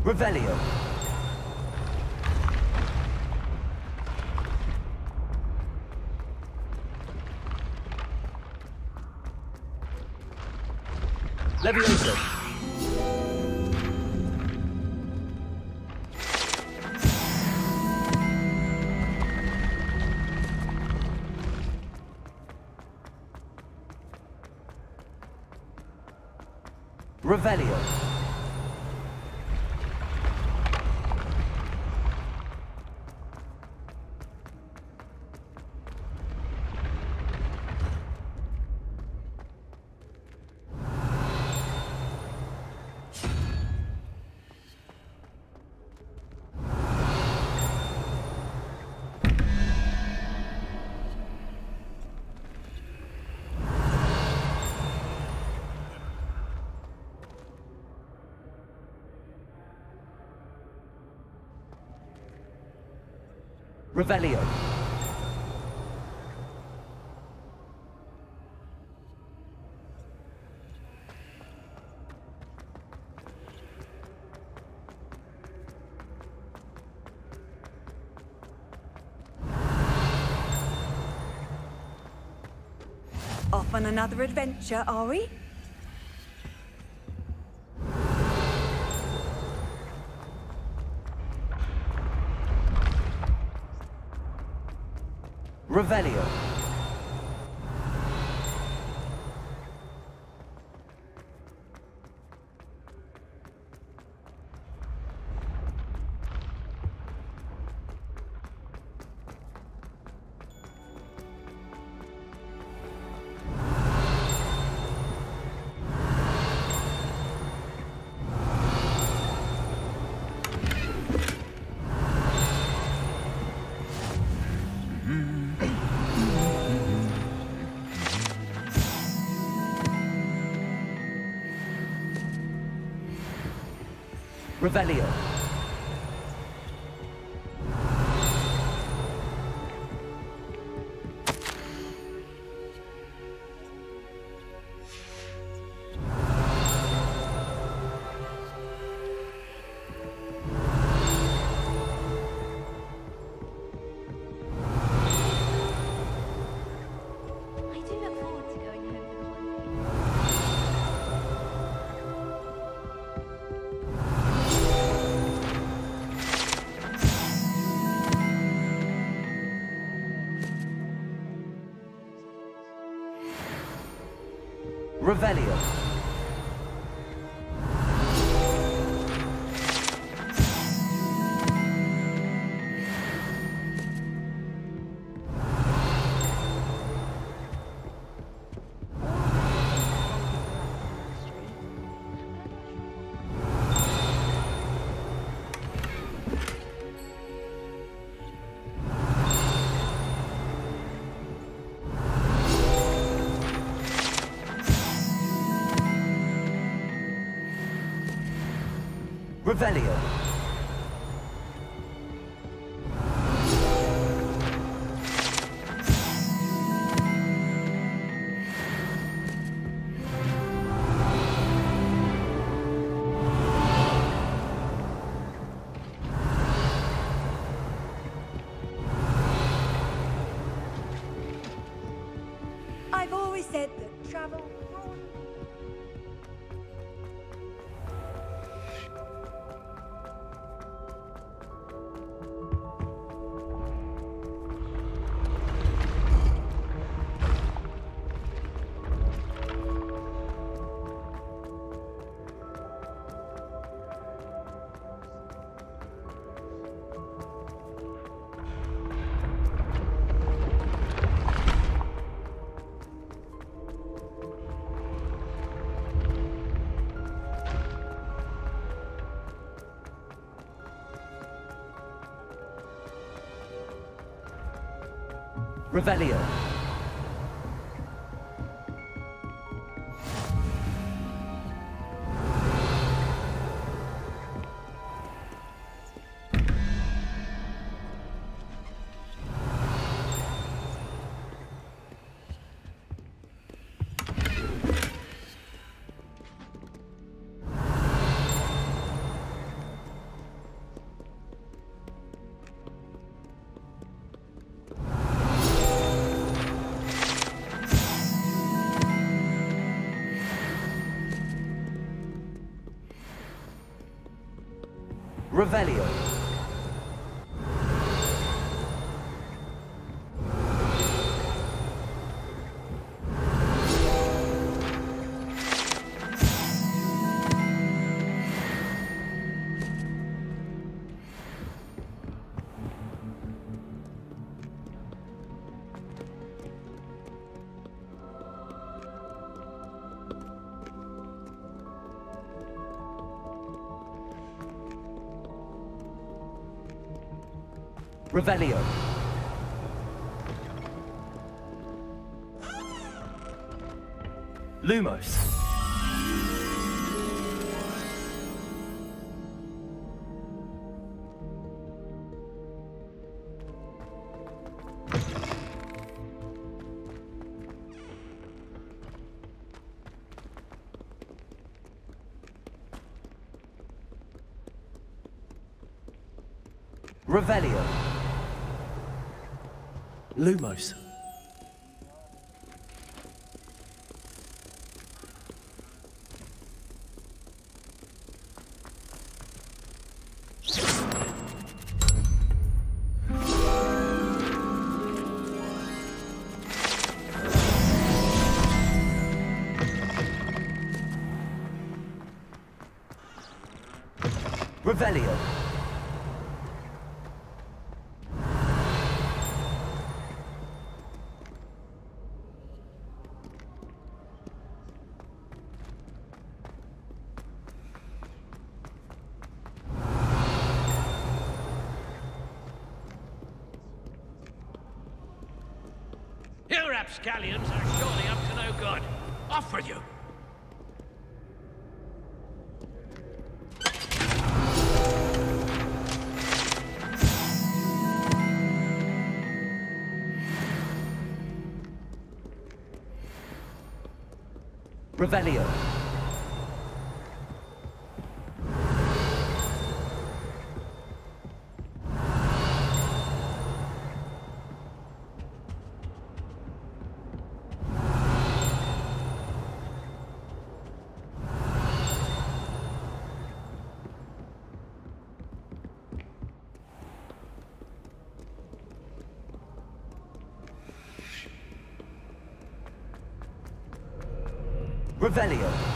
Revelio. Levioso. Revelio. Revelio. Off on another adventure, are we? Revelio. Revelio. I do look forward to going home for the holidays. Revelio. Revelio. said that travel brought... Revelio. Revelio. Revelio. Lumos. Revelio. Lumos. Revelio. You rapscallions are surely up to no good. Off with you! Revelio. Revelio.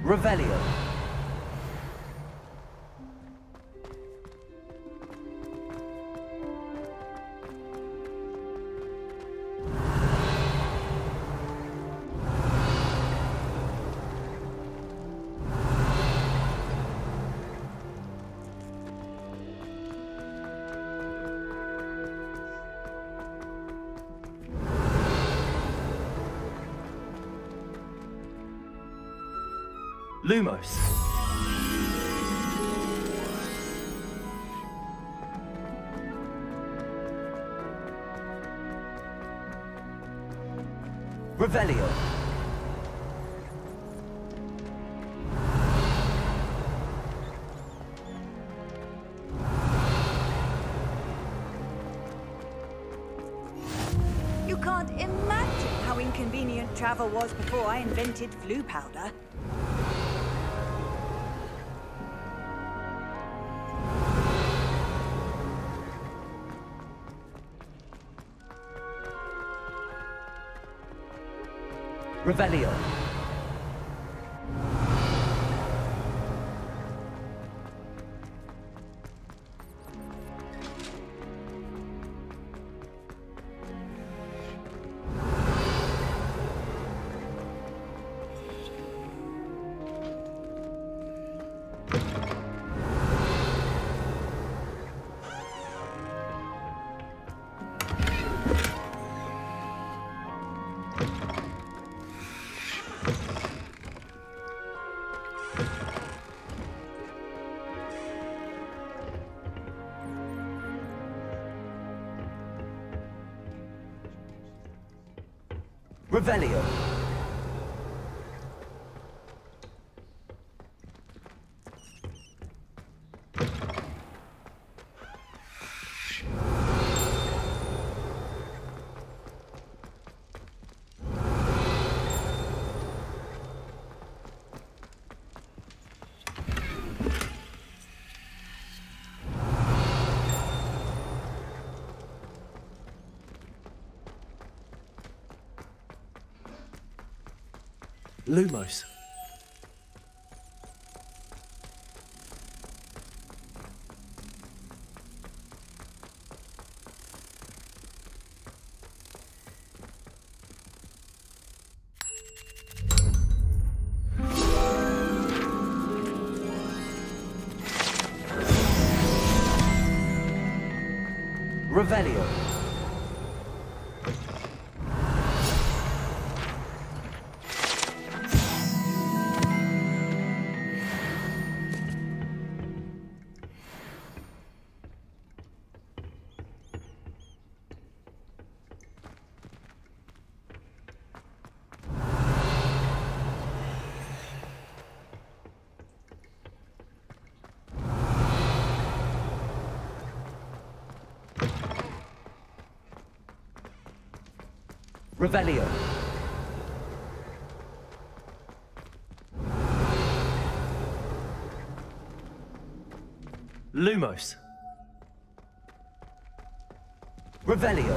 Revelio. Lumos. Revelio. You can't imagine how inconvenient travel was before I invented flu powder. Revelio. Revelio. Lumos. Revelio. Revelio. Lumos. Revelio.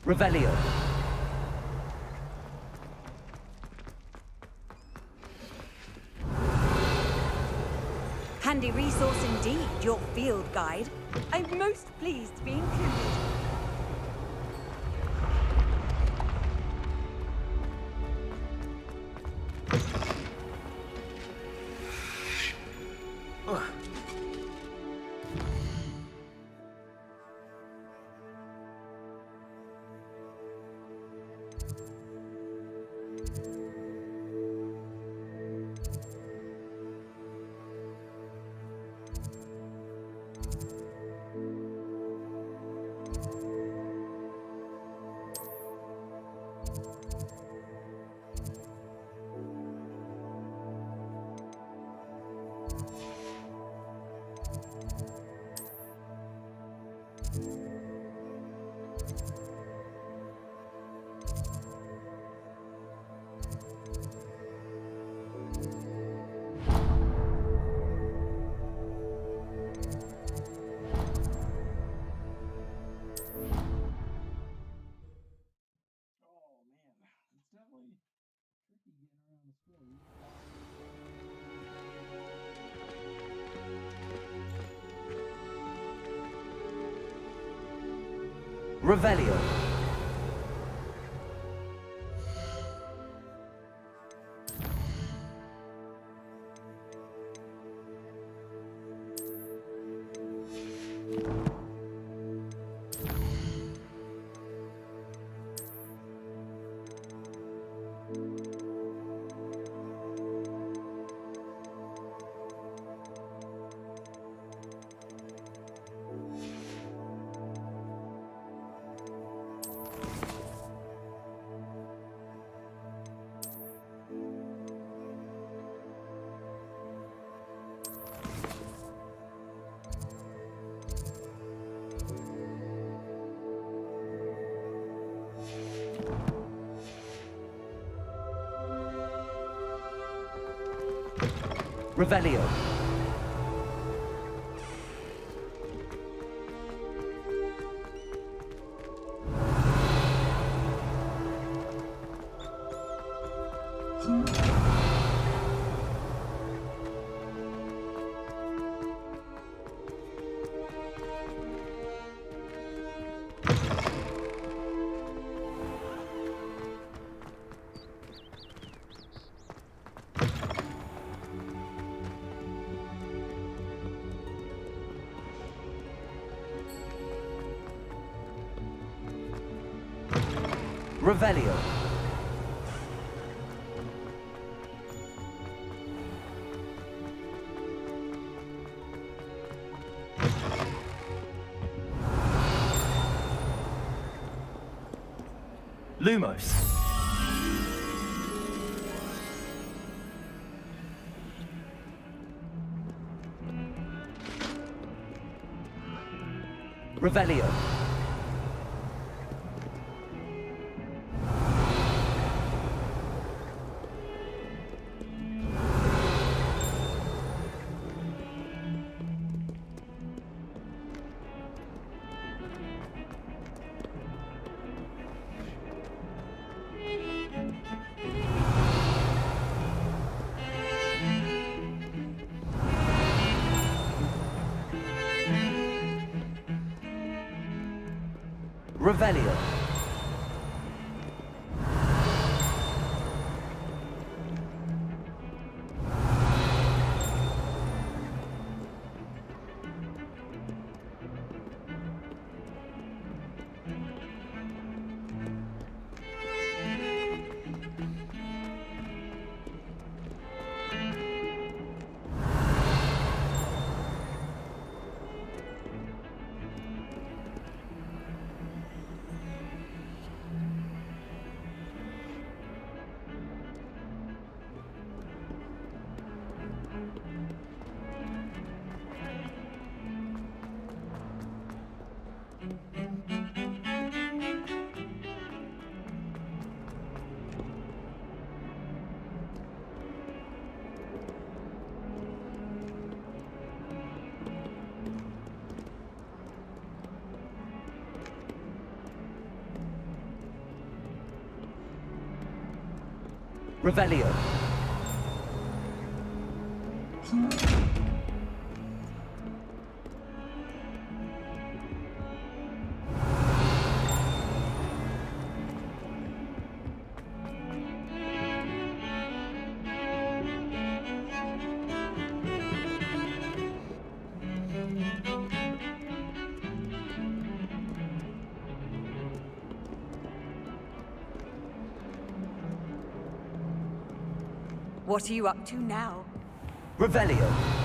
Revelio. Handy resource indeed, your field guide. I'm most pleased to be included. Revelio. Revelio. Revelio. Lumos. Revelio. Revelio. Revelio. What are you up to now? Revelio.